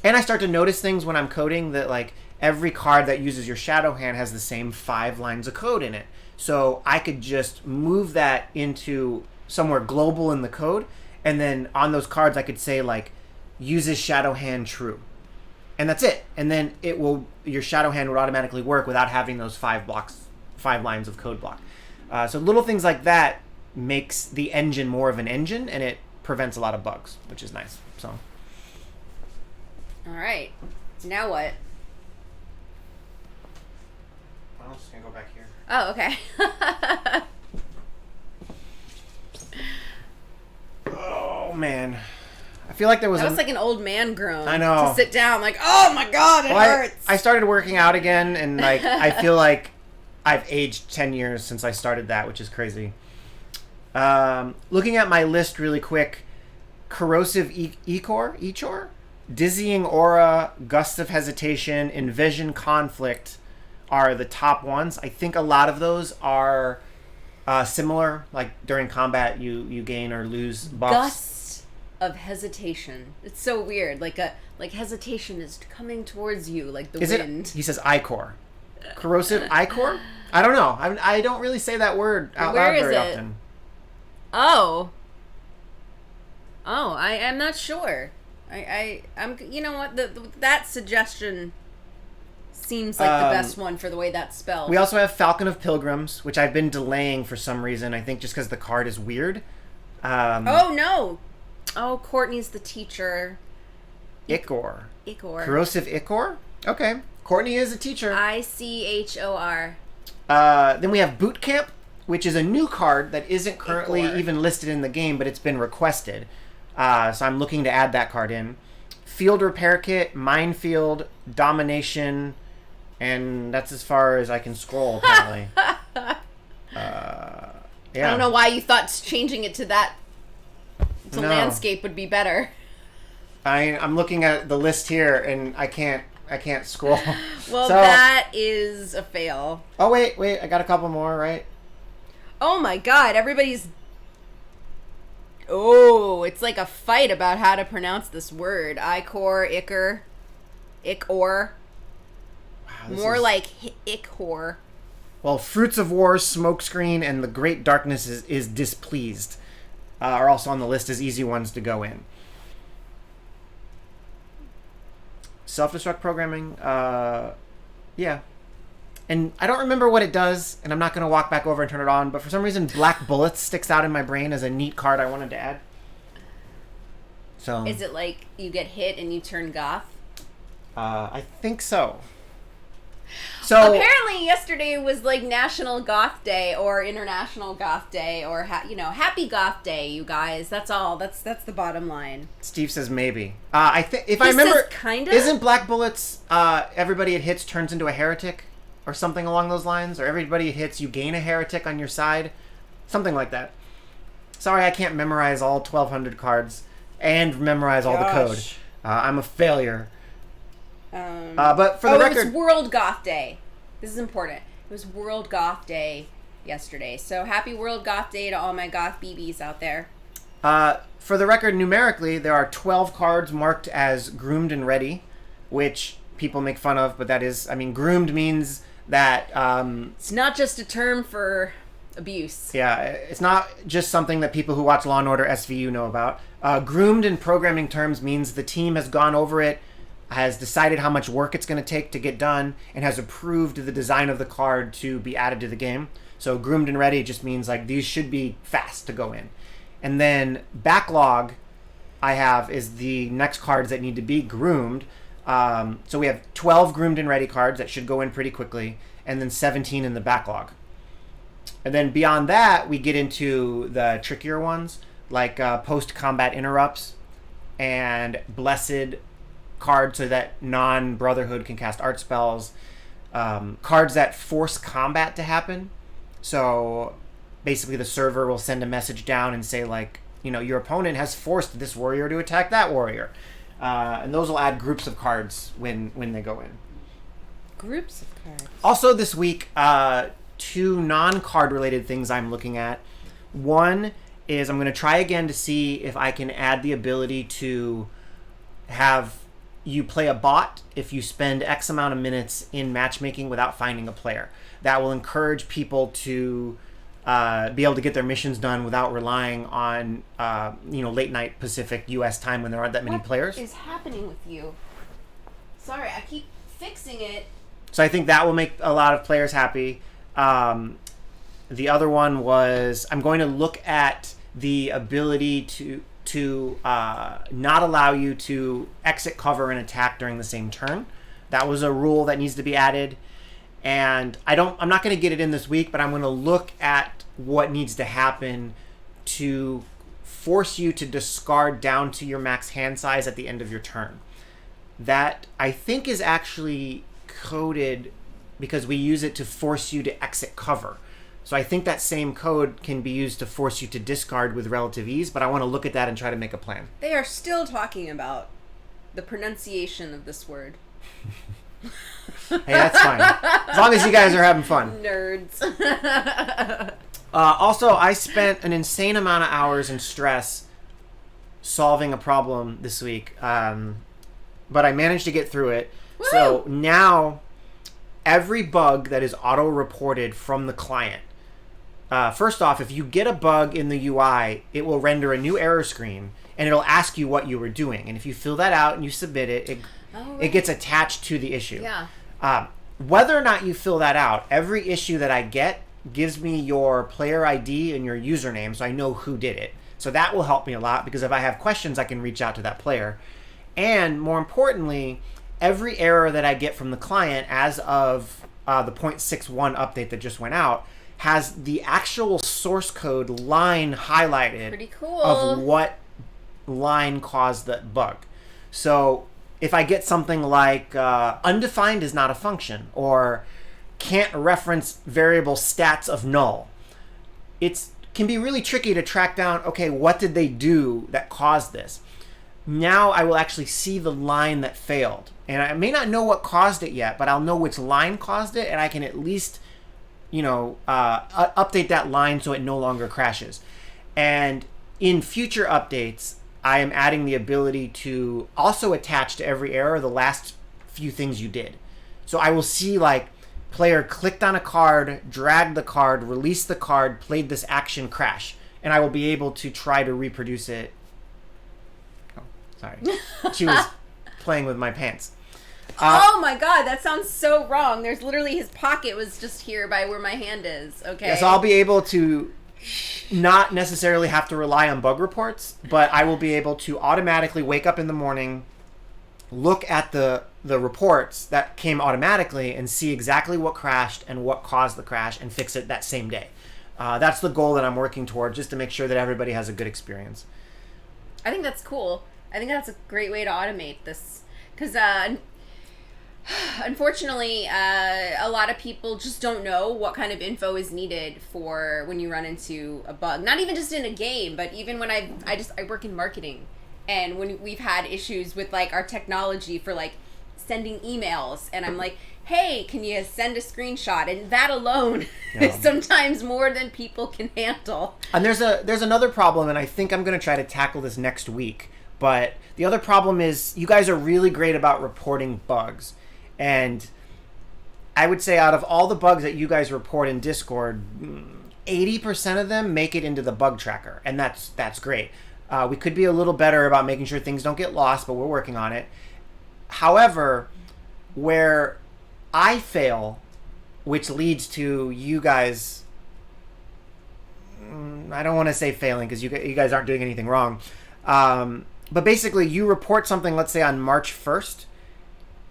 And I start to notice things when I'm coding that, like, every card that uses your shadow hand has the same 5 lines of code in it. So I could just move that into somewhere global in the code, and then on those cards I could say, like, uses shadow hand true. And that's it. And then your shadow hand would automatically work without having those 5 lines of code block. So little things like that makes the engine more of an engine, and it prevents a lot of bugs, which is nice. So... All right. Now what? I'm just going to go back here. Oh, okay. Oh, man. I feel like there was... That was like an old man groan. I know. To sit down, like, oh my god, it hurts. I started working out again, and, like, I feel like I've aged 10 years since I started that, which is crazy. Looking at my list really quick, corrosive Echor? Dizzying Aura, Gust of Hesitation, Envision Conflict are the top ones. I think a lot of those are similar. Like, during combat, you gain or lose buffs. Gust of Hesitation. It's so weird. Like hesitation is coming towards you, like the wind. He says Ichor. Corrosive Ichor? I don't know. I don't really say that word out Where loud is very it? often. Oh, I am not sure. I'm. You know what? That suggestion seems like the best one for the way that's spelled. We also have Falcon of Pilgrims, which I've been delaying for some reason. I think just because the card is weird. Oh no! Oh, Courtney's the teacher. Ichor. Ichor. Corrosive Ichor? Okay. Courtney is a teacher. Ichor. Then we have Boot Camp, which is a new card that isn't currently Ichor. even listed in the game, but it's been requested. So I'm looking to add that card in. Field Repair Kit, Minefield, Domination, and that's as far as I can scroll, apparently. Yeah. I don't know why you thought changing it to that to No. landscape would be better. I'm looking at the list here, and I can't scroll. Well, So- that is a fail. Oh, wait, I got a couple more, right? Oh my god, everybody's... Oh, it's like a fight about how to pronounce this word. Ichor. Wow, this More is- like Ichor. Well, Fruits of War, Smokescreen, and The Great Darkness is Displeased are also on the list as easy ones to go in. Self-destruct programming, yeah. And I don't remember what it does, and I'm not going to walk back over and turn it on, but for some reason, Black Bullets sticks out in my brain as a neat card I wanted to add. So Is it like you get hit and you turn goth? I think so. So apparently yesterday was like National Goth Day or International Goth Day or Happy Goth Day, you guys. That's all. That's the bottom line. Steve says maybe. I think if I remember, kinda. Isn't Black Bullets everybody it hits turns into a heretic or something along those lines, or everybody it hits you gain a heretic on your side, something like that. Sorry, I can't memorize all 1,200 cards and memorize all the code. I'm a failure. But for the record, it was World Goth Day. This is important. It was World Goth Day yesterday. So happy World Goth Day to all my goth BBs out there. For the record, numerically, there are 12 cards marked as groomed and ready, which people make fun of, but that is, groomed means that... it's not just a term for abuse. Yeah, it's not just something that people who watch Law & Order SVU know about. Groomed in programming terms means the team has gone over it, has decided how much work it's going to take to get done, and has approved the design of the card to be added to the game. So groomed and ready just means like these should be fast to go in. And then backlog I have is the next cards that need to be groomed. So we have 12 groomed and ready cards that should go in pretty quickly, and then 17 in the backlog. And then beyond that, we get into the trickier ones, like post-combat interrupts and blessed cards so that non-Brotherhood can cast art spells. Cards that force combat to happen. So basically the server will send a message down and say, like, your opponent has forced this warrior to attack that warrior. And those will add groups of cards when they go in. Groups of cards. Also this week, 2 non-card related things I'm looking at. One is I'm going to try again to see if I can add the ability to have you play a bot if you spend X amount of minutes in matchmaking without finding a player. That will encourage people to be able to get their missions done without relying on late night Pacific US time when there aren't that many players. What is happening with you? Sorry, I keep fixing it. So I think that will make a lot of players happy. The other one was I'm going to look at the ability to not allow you to exit cover and attack during the same turn. That was a rule that needs to be added. And I'm not going to get it in this week, but I'm going to look at what needs to happen to force you to discard down to your max hand size at the end of your turn. That I think is actually coded because we use it to force you to exit cover. So I think that same code can be used to force you to discard with relative ease, but I want to look at that and try to make a plan. They are still talking about the pronunciation of this word. Hey, that's fine. As long as you guys are having fun. Nerds. Also, I spent an insane amount of hours in stress solving a problem this week, but I managed to get through it. Woo! So now every bug that is auto-reported from the client, first off, if you get a bug in the UI, it will render a new error screen, and it'll ask you what you were doing. And if you fill that out and you submit it, it gets attached to the issue. Yeah. Whether or not you fill that out, every issue that I get gives me your player ID and your username, so I know who did it. So that will help me a lot, because if I have questions, I can reach out to that player. And more importantly, every error that I get from the client as of the 0.61 update that just went out has the actual source code line highlighted. Pretty cool. Of what line caused that bug. So if I get something like undefined is not a function, or can't reference variable stats of null, it can be really tricky to track down, okay, what did they do that caused this? Now I will actually see the line that failed. And I may not know what caused it yet, but I'll know which line caused it, and I can at least, update that line so it no longer crashes. And in future updates, I am adding the ability to also attach to every error the last few things you did. So I will see, like, player clicked on a card, dragged the card, released the card, played this action, crash. And I will be able to try to reproduce it. Oh, sorry. She was playing with my pants. Oh my god, that sounds so wrong. There's literally, his pocket was just here by where my hand is. Okay. Yeah, so I'll be able to not necessarily have to rely on bug reports, but I will be able to automatically wake up in the morning, look at the reports that came automatically and see exactly what crashed and what caused the crash and fix it that same day. That's the goal that I'm working toward, just to make sure that everybody has a good experience. I think that's cool. I think that's a great way to automate this. Because unfortunately, a lot of people just don't know what kind of info is needed for when you run into a bug. Not even just in a game, but even when I work in marketing. And when we've had issues with like our technology for like sending emails, and I'm like, hey, can you send a screenshot? And that alone is sometimes more than people can handle. And there's another problem, and I think I'm going to try to tackle this next week. But the other problem is you guys are really great about reporting bugs. And I would say out of all the bugs that you guys report in Discord, 80% of them make it into the bug tracker. And that's great. We could be a little better about making sure things don't get lost, but we're working on it. However, where I fail, which leads to you guys, I don't want to say failing because you guys aren't doing anything wrong. But basically you report something, let's say on March 1st,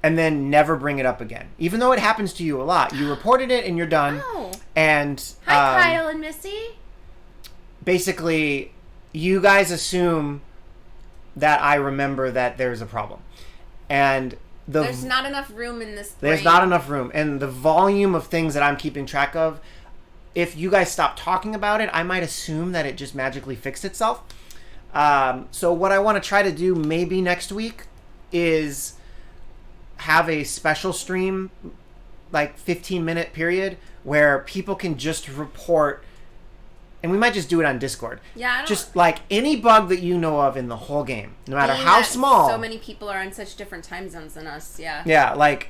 and then never bring it up again. Even though it happens to you a lot. You reported it and you're done. Oh. And hi, Kyle and Missy. Basically, you guys assume that I remember that there's a problem. And there's not enough room in this brain. There's not enough room. And the volume of things that I'm keeping track of, if you guys stop talking about it, I might assume that it just magically fixed itself. So what I want to try to do maybe next week is have a special stream, like 15-minute period, where people can just report. And we might just do it on Discord. Yeah, just like any bug that you know of in the whole game, no matter how small. So many people are on such different time zones than us. Yeah. Yeah, like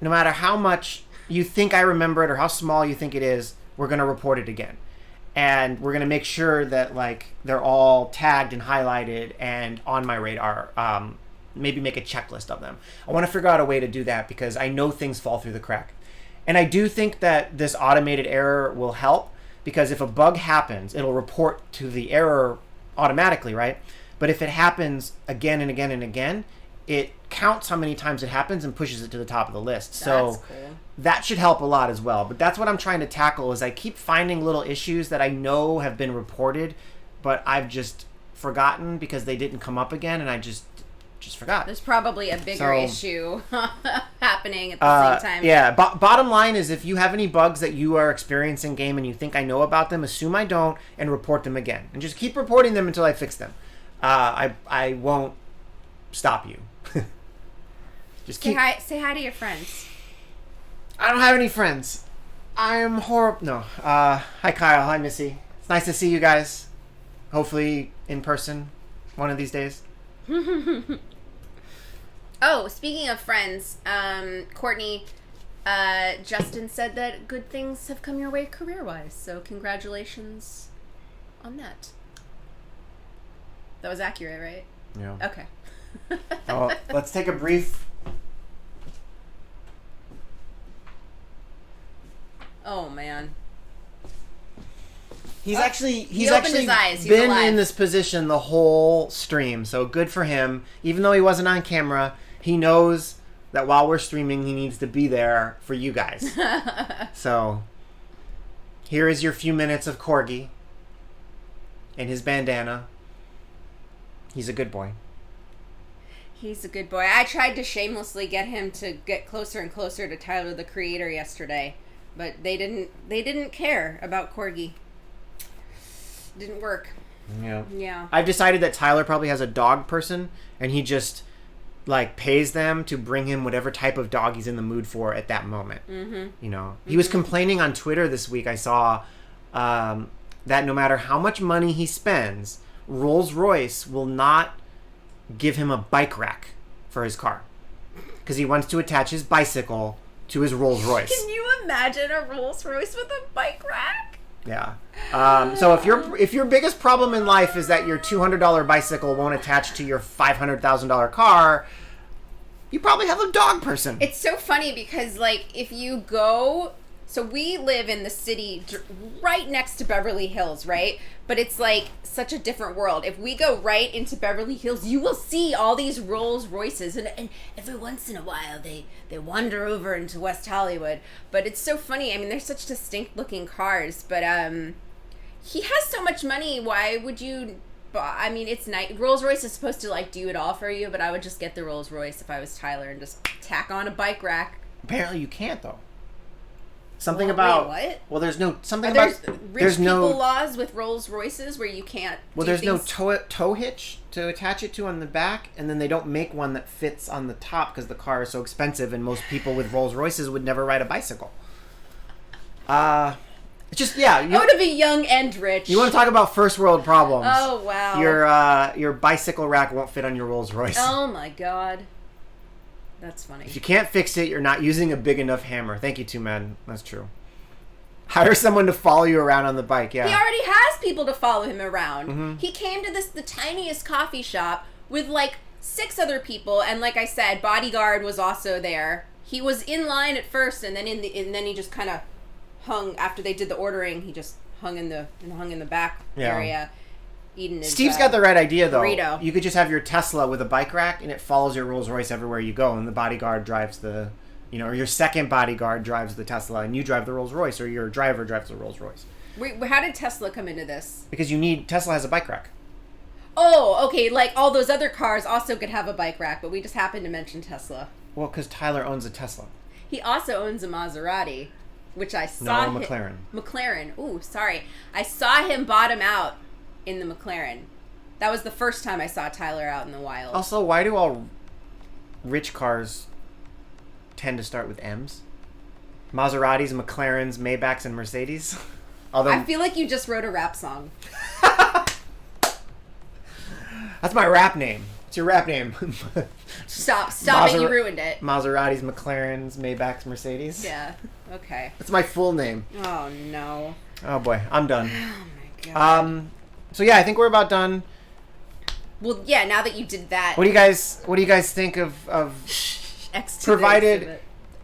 no matter how much you think I remember it or how small you think it is, we're gonna report it again, and we're gonna make sure that like they're all tagged and highlighted and on my radar. Maybe make a checklist of them. I want to figure out a way to do that because I know things fall through the crack, and I do think that this automated error will help. Because if a bug happens, it'll report to the error automatically, right? But if it happens again and again and again, it counts how many times it happens and pushes it to the top of the list. That's so cool. That should help a lot as well. But that's what I'm trying to tackle is I keep finding little issues that I know have been reported, but I've just forgotten because they didn't come up again, and I just forgot. There's probably a bigger issue happening at the same time. Yeah. Bottom line is, if you have any bugs that you are experiencing game and you think I know about them, assume I don't and report them again, and just keep reporting them until I fix them. I won't stop you. Just say hi to your friends. I don't have any friends. I'm horrible. No. Hi Kyle. Hi Missy. It's nice to see you guys. Hopefully in person one of these days. Oh, speaking of friends, Courtney, Justin said that good things have come your way career-wise, so congratulations on that. That was accurate, right? Yeah. Okay. Oh, let's take a brief... Oh, man. He's actually his eyes. He's been alive. in this position the whole stream, so good for him. Even though he wasn't on camera, he knows that while we're streaming, he needs to be there for you guys. So, here is your few minutes of Corgi in his bandana. He's a good boy. He's a good boy. I tried to shamelessly get him to get closer and closer to Tyler, the creator, yesterday, but they didn't care about Corgi. Didn't work. Yeah. I've decided that Tyler probably has a dog person, and he just like pays them to bring him whatever type of dog he's in the mood for at that moment. Mm-hmm. You know, he was complaining on Twitter this week. I saw that no matter how much money he spends, Rolls-Royce will not give him a bike rack for his car because he wants to attach his bicycle to his Rolls-Royce. Can you imagine a Rolls-Royce with a bike rack? Yeah. So if your biggest problem in life is that your $200 bicycle won't attach to your $500,000 car, you probably have a dog person. It's so funny because like if you go So we live in the city right next to Beverly Hills, right? But it's like such a different world. If we go right into Beverly Hills, you will see all these Rolls Royces, and every once in a while they wander over into West Hollywood. But it's so funny. I mean, they're such distinct looking cars. But he has so much money. Why would you? I mean, it's nice. Rolls Royce is supposed to like do it all for you, but I would just get the Rolls Royce if I was Tyler and just tack on a bike rack. Apparently, you can't though. Something Wait, about what? Well, there's no something Are about there's no laws with Rolls Royces where you can't. Well, there's no tow hitch to attach it to on the back, and then they don't make one that fits on the top because the car is so expensive, and most people with Rolls Royces would never ride a bicycle. It's just I want to be young and rich. You want to talk about first world problems? Oh wow! Your bicycle rack won't fit on your Rolls Royce. Oh my god. That's funny. If you can't fix it, you're not using a big enough hammer. Thank you, 2 men. That's true. Hire someone to follow you around on the bike, yeah. He already has people to follow him around. Mm-hmm. He came to the tiniest coffee shop with like 6 other people, and like I said, bodyguard was also there. He was in line at first, and then he just kind of hung after they did the ordering. He just hung in the back area. Eating his, Steve's got the right idea, though. burrito. You could just have your Tesla with a bike rack, and it follows your Rolls Royce everywhere you go, and the bodyguard drives or your second bodyguard drives the Tesla, and you drive the Rolls Royce, or your driver drives the Rolls Royce. Wait, how did Tesla come into this? Because Tesla has a bike rack. Oh, okay, like all those other cars also could have a bike rack, but we just happened to mention Tesla. Well, because Tyler owns a Tesla. He also owns a Maserati, which I saw. No, McLaren. McLaren. Ooh, sorry. I saw him bottom out in the McLaren. That was the first time I saw Tyler out in the wild. Also, why do all rich cars tend to start with M's? Maseratis, McLarens, Maybachs, and Mercedes? Although I feel like you just wrote a rap song. That's my rap name. It's your rap name. Stop it, you ruined it. Maseratis, McLarens, Maybachs, Mercedes. Yeah, okay. That's my full name. Oh, no. Oh, boy. I'm done. Oh, my God. So, yeah, I think we're about done. Well, yeah, now that you did that. What do you guys think of provided...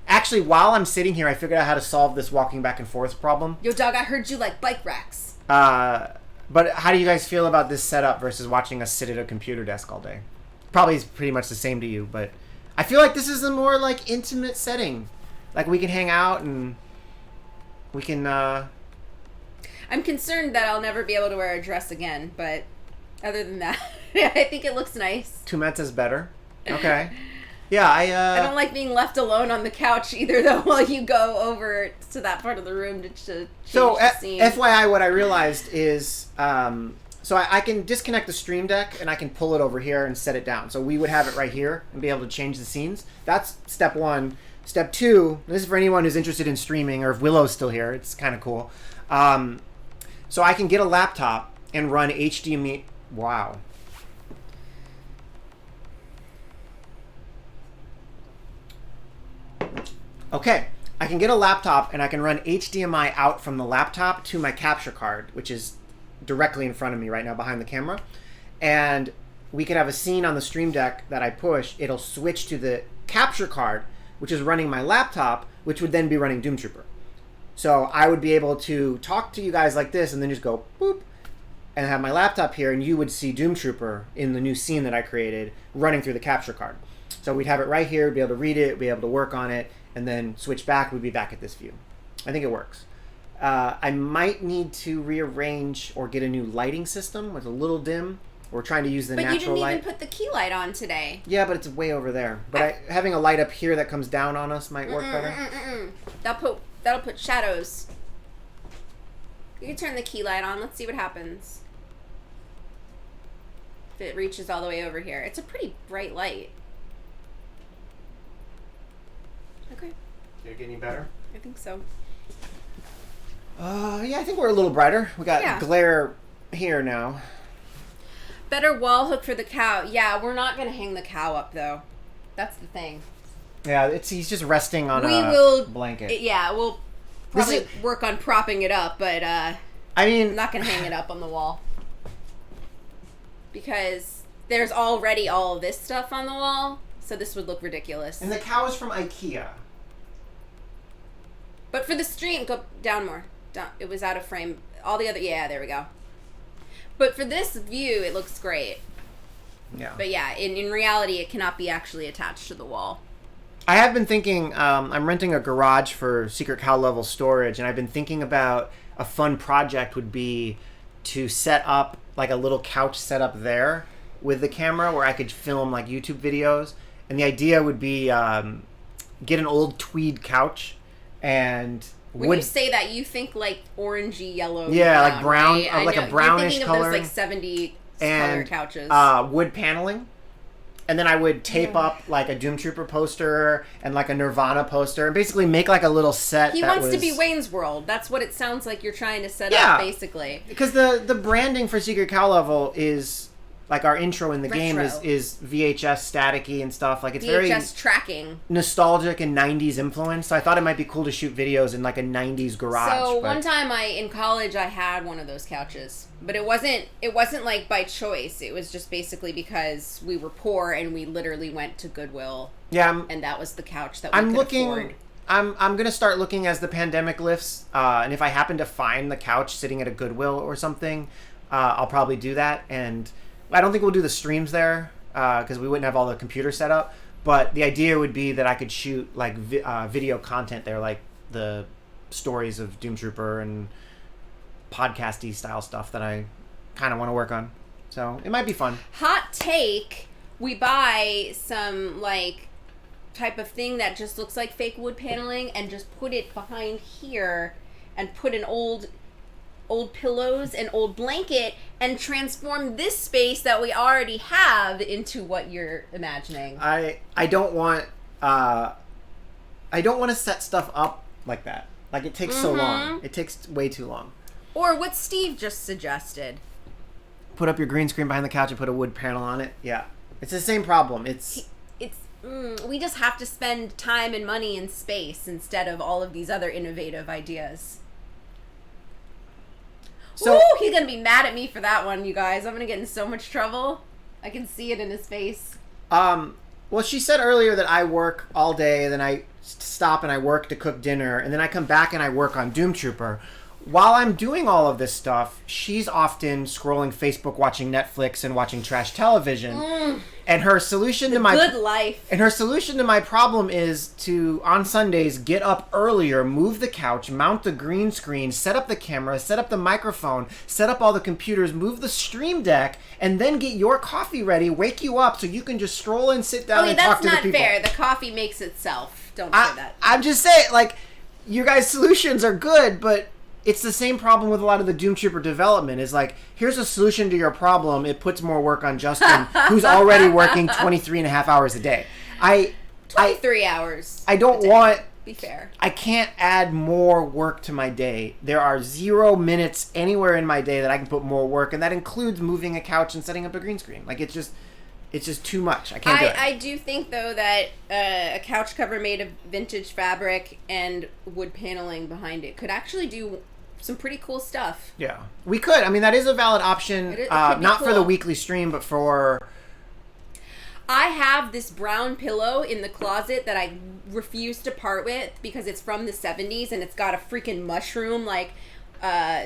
Actually, while I'm sitting here, I figured out how to solve this walking back and forth problem. Yo, dog, I heard you like bike racks. But how do you guys feel about this setup versus watching us sit at a computer desk all day? Probably is pretty much the same to you, but I feel like this is a more like intimate setting. Like we can hang out and we can I'm concerned that I'll never be able to wear a dress again, but other than that, I think it looks nice. 2 Mets is better. Okay. Yeah, I don't like being left alone on the couch either, though, while you go over to that part of the room to change the scene. FYI, what I realized is, so I can disconnect the Stream Deck and I can pull it over here and set it down. So we would have it right here and be able to change the scenes. That's step 1. Step 2, this is for anyone who's interested in streaming, or if Willow's still here, it's kind of cool. So I can get a laptop and run HDMI. Wow. Okay, I can get a laptop and I can run HDMI out from the laptop to my capture card, which is directly in front of me right now behind the camera. And we could have a scene on the Stream Deck that I push. It'll switch to the capture card, which is running my laptop, which would then be running Doomtrooper. So I would be able to talk to you guys like this and then just go boop and have my laptop here, and you would see Doomtrooper in the new scene that I created running through the capture card. So we'd have it right here, be able to read it, be able to work on it, and then switch back, we'd be back at this view. I think it works. I might need to rearrange or get a new lighting system. It's a little dim. We're trying to use the natural light. But you didn't even put the key light on today. Yeah, but it's way over there. But having a light up here that comes down on us might work better. That'll put shadows. You can turn the key light on. Let's see what happens. If it reaches all the way over here. It's a pretty bright light. Okay. Did it get any better? I think so. Yeah, I think we're a little brighter. We got glare here now. Better wall hook for the cow. Yeah, we're not going to hang the cow up, though. That's the thing. Yeah, he's just resting on a blanket. We'll probably work on propping it up, but I mean, I'm not going to hang it up on the wall. Because there's already all of this stuff on the wall, so this would look ridiculous. And the cow is from IKEA. But for the stream, go down more. Down. It was out of frame. All the other, yeah, there we go. But for this view, it looks great. Yeah. But yeah, in reality, it cannot be actually attached to the wall. I have been thinking, I'm renting a garage for Secret Cow level storage, and I've been thinking about a fun project would be to set up like a little couch setup there with the camera where I could film like YouTube videos. And the idea would be get an old tweed couch and when you say that, you think like orangey yellow. Yeah, brown, like brown, right? like a brownish You're thinking color. Of those like 70s and color couches. Wood paneling. And then I would tape up like a Doomtrooper poster and like a Nirvana poster and basically make like a little set. He wants to be Wayne's World. That's what it sounds like you're trying to set up, basically. Because the branding for Secret Cow level is like our intro in the game is VHS staticky and stuff. Like it's very VHS tracking, nostalgic and 90s influence. So I thought it might be cool to shoot videos in like a 90s garage. So one time in college I had one of those couches, but it wasn't like by choice. It was just basically because we were poor and we literally went to Goodwill. Yeah, and that was the couch that we could afford. I'm gonna start looking as the pandemic lifts, and if I happen to find the couch sitting at a Goodwill or something, I'll probably do that. And I don't think we'll do the streams there because we wouldn't have all the computer set up. But the idea would be that I could shoot like video content there, like the stories of Doomtrooper and podcasty style stuff that I kind of want to work on. So it might be fun. Hot take: we buy some like type of thing that just looks like fake wood paneling and just put it behind here and put an old pillows and old blanket and transform this space that we already have into what you're imagining. I don't want to set stuff up like that. Like it takes so long. It takes way too long. Or what Steve just suggested. Put up your green screen behind the couch and put a wood panel on it. Yeah. It's the same problem. We just have to spend time and money and space instead of all of these other innovative ideas. So ooh, he's going to be mad at me for that one, you guys. I'm going to get in so much trouble. I can see it in his face. Well, she said earlier that I work all day, then I stop and I work to cook dinner, and then I come back and I work on Doomtrooper. While I'm doing all of this stuff, she's often scrolling Facebook, watching Netflix, and watching trash television. And her solution to my good life. And her solution to my problem is to, on Sundays, get up earlier, move the couch, mount the green screen, set up the camera, set up the microphone, set up all the computers, move the stream deck, and then get your coffee ready, wake you up so you can just stroll and sit down and talk to the people. That's not fair. The coffee makes itself. Don't say that. I'm just saying, like, you guys' solutions are good, but it's the same problem with a lot of the Doomtrooper development. Is like, here's a solution to your problem. It puts more work on Justin, who's already working 23 and a half hours a day. 23 hours. I don't want... Be fair. I can't add more work to my day. There are 0 minutes anywhere in my day that I can put more work, and that includes moving a couch and setting up a green screen. Like, it's just too much. I can't do it. I do think, though, that a couch cover made of vintage fabric and wood paneling behind it could actually do some pretty cool stuff. Yeah. We could. I mean, that is a valid option. Not cool for the weekly stream, but for... I have this brown pillow in the closet that I refuse to part with because it's from the 70s and it's got a freaking mushroom, like,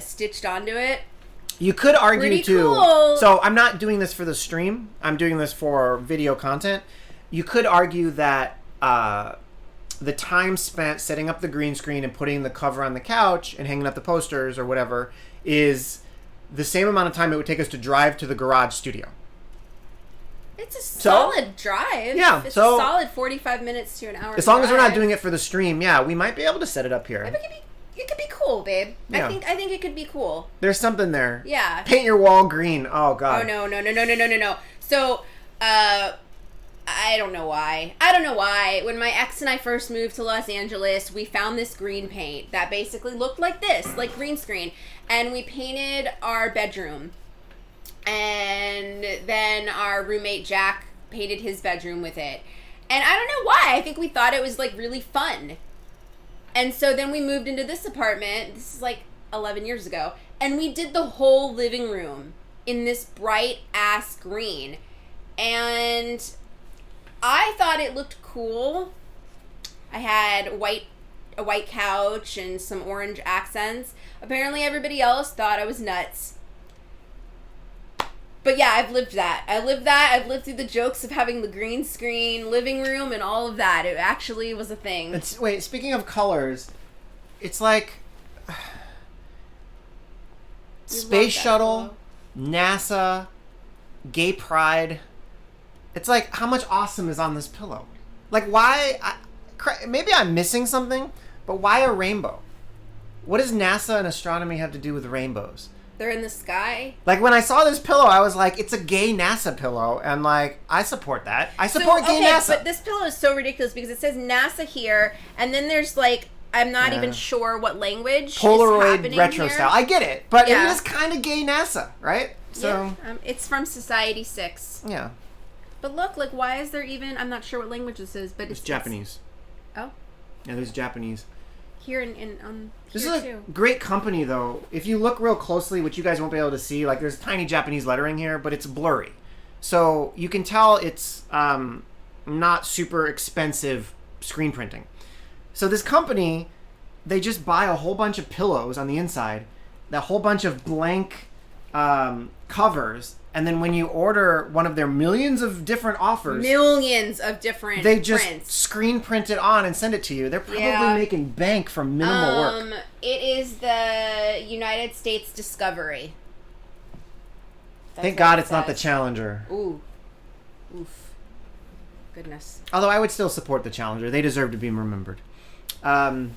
stitched onto it. You could argue, pretty too... Cool. So, I'm not doing this for the stream. I'm doing this for video content. You could argue that... the time spent setting up the green screen and putting the cover on the couch and hanging up the posters or whatever is the same amount of time it would take us to drive to the garage studio. It's a solid drive. Yeah. It's a solid 45 minutes to an hour. As long as we're not doing it for the stream, yeah, we might be able to set it up here. It could be cool, babe. Yeah. I think it could be cool. There's something there. Yeah. Paint your wall green. Oh, God. Oh, no. So, I don't know why. When my ex and I first moved to Los Angeles, we found this green paint that basically looked like this, like green screen. And we painted our bedroom. And then our roommate, Jack, painted his bedroom with it. And I don't know why. I think we thought it was, like, really fun. And so then we moved into this apartment. This is, like, 11 years ago. And we did the whole living room in this bright-ass green. And I thought it looked cool. I had white a white couch and some orange accents. Apparently everybody else thought I was nuts. But yeah, I've lived that. I've lived through the jokes of having the green screen living room and all of that. It actually was a thing. Wait, speaking of colors, it's like Space Shuttle, NASA, Gay Pride. It's like, how much awesome is on this pillow? Like, why? Maybe I'm missing something, but why a rainbow? What does NASA and astronomy have to do with rainbows? They're in the sky. Like, when I saw this pillow, I was like, it's a gay NASA pillow. And, like, I support that. I support gay NASA. But this pillow is so ridiculous because it says NASA here, and then there's, like, I'm not even sure what language Polaroid is retro here. style. I get it. But it is kind of gay NASA, right? So it's from Society 6. Yeah. But look, like, why is there even... I'm not sure what language this is, but it's Japanese. Oh. Yeah, there's Japanese. Here this is a great company, though. If you look real closely, which you guys won't be able to see, like, there's tiny Japanese lettering here, but it's blurry. So you can tell it's not super expensive screen printing. So this company, they just buy a whole bunch of pillows on the inside, a whole bunch of blank covers, and then when you order one of their millions of different offers... They just prints. Screen print it on and send it to you. They're probably making bank from minimal work. It is the United States Discovery. Thank God it's not the Challenger. Ooh. Oof. Goodness. Although I would still support the Challenger. They deserve to be remembered. So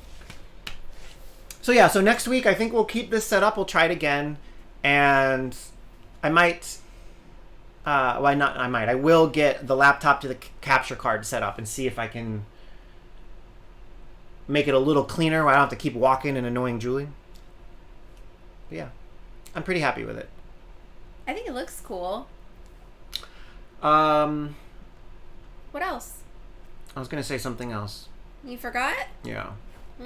next week I think we'll keep this set up. We'll try it again. And I might... I will get the laptop to the capture card set up and see if I can make it a little cleaner where I don't have to keep walking and annoying Julie. But yeah, I'm pretty happy with it. I think it looks cool. What else? I was going to say something else. You forgot? Yeah.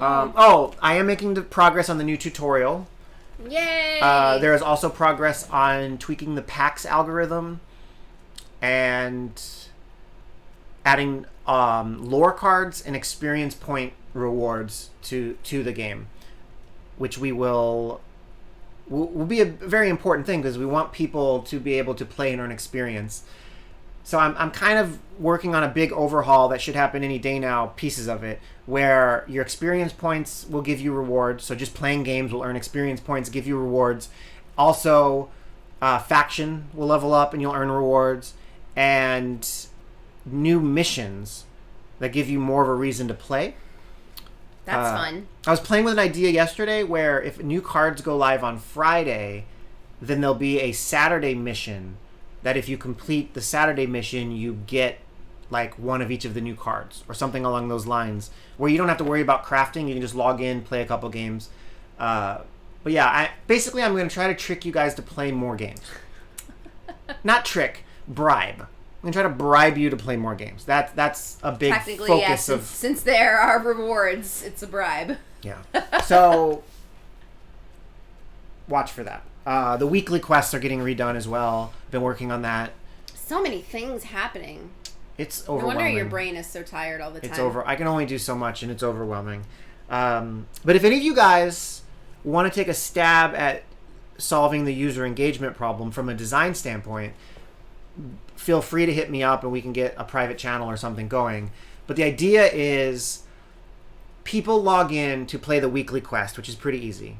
I am making the progress on the new tutorial. Yay! There is also progress on tweaking the PAX algorithm and adding lore cards and experience point rewards to the game, which will be a very important thing because we want people to be able to play and earn experience. So I'm kind of working on a big overhaul that should happen any day now, pieces of it, where your experience points will give you rewards. So just playing games will earn experience points, give you rewards. Also, faction will level up and you'll earn rewards. And new missions that give you more of a reason to play. That's fun. I was playing with an idea yesterday where if new cards go live on Friday, then there'll be a Saturday mission that if you complete the Saturday mission, you get like one of each of the new cards or something along those lines where you don't have to worry about crafting. You can just log in, play a couple games. But yeah, I'm going to try to trick you guys to play more games. Not trick, bribe. I'm going to try to bribe you to play more games. That's a big focus of... Since there are rewards, it's a bribe. Yeah. So, watch for that. The weekly quests are getting redone as well. Been working on that. So many things happening. It's overwhelming. No wonder your brain is so tired all the time. I can only do so much, and it's overwhelming. But if any of you guys want to take a stab at solving the user engagement problem from a design standpoint, feel free to hit me up, and we can get a private channel or something going. But the idea is people log in to play the weekly quest, which is pretty easy,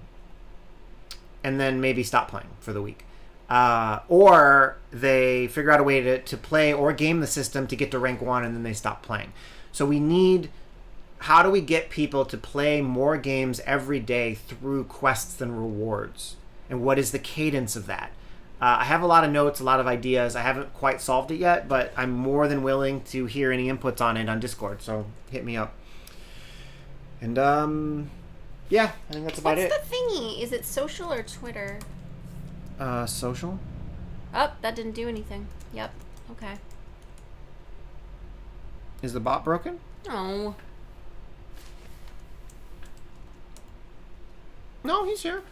and then maybe stop playing for the week. Or they figure out a way to play or game the system to get to rank 1, and then they stop playing. So we need... How do we get people to play more games every day through quests and rewards? And what is the cadence of that? I have a lot of notes, a lot of ideas. I haven't quite solved it yet, but I'm more than willing to hear any inputs on it on Discord, so hit me up. And, yeah, I think that's about it. What's the thingy? Is it social or Twitter? Social? Oh, that didn't do anything. Yep. Okay. Is the bot broken? No. No, he's here.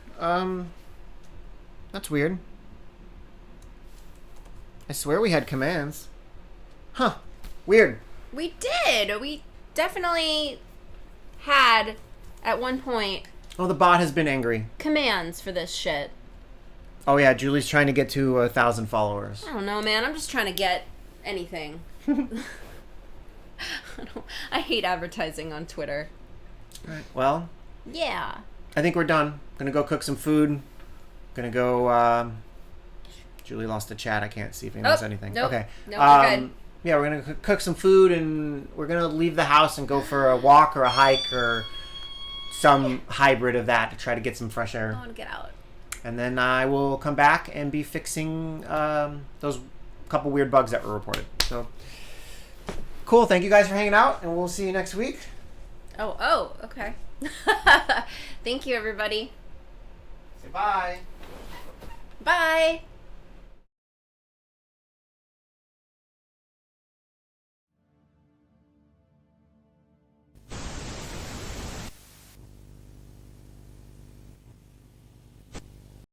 That's weird. I swear we had commands. Huh. Weird. We did. We definitely had at one point, Oh, the bot has been angry. commands for this shit. Oh yeah, Julie's trying to get to 1,000 followers. I don't know, man. I'm just trying to get anything. I hate advertising on Twitter. Right. Well, Yeah. I think we're done. Gonna go cook some food. Gonna go. Julie lost the chat. I can't see if he knows anything. Nope. Okay. Nope, we're good. Yeah, we're gonna cook some food and we're gonna leave the house and go for a walk or a hike or some hybrid of that to try to get some fresh I air. want to get out. And then I will come back and be fixing those couple weird bugs that were reported. So cool. Thank you guys for hanging out, and we'll see you next week. Oh, okay. Thank you, everybody. Say bye. Bye.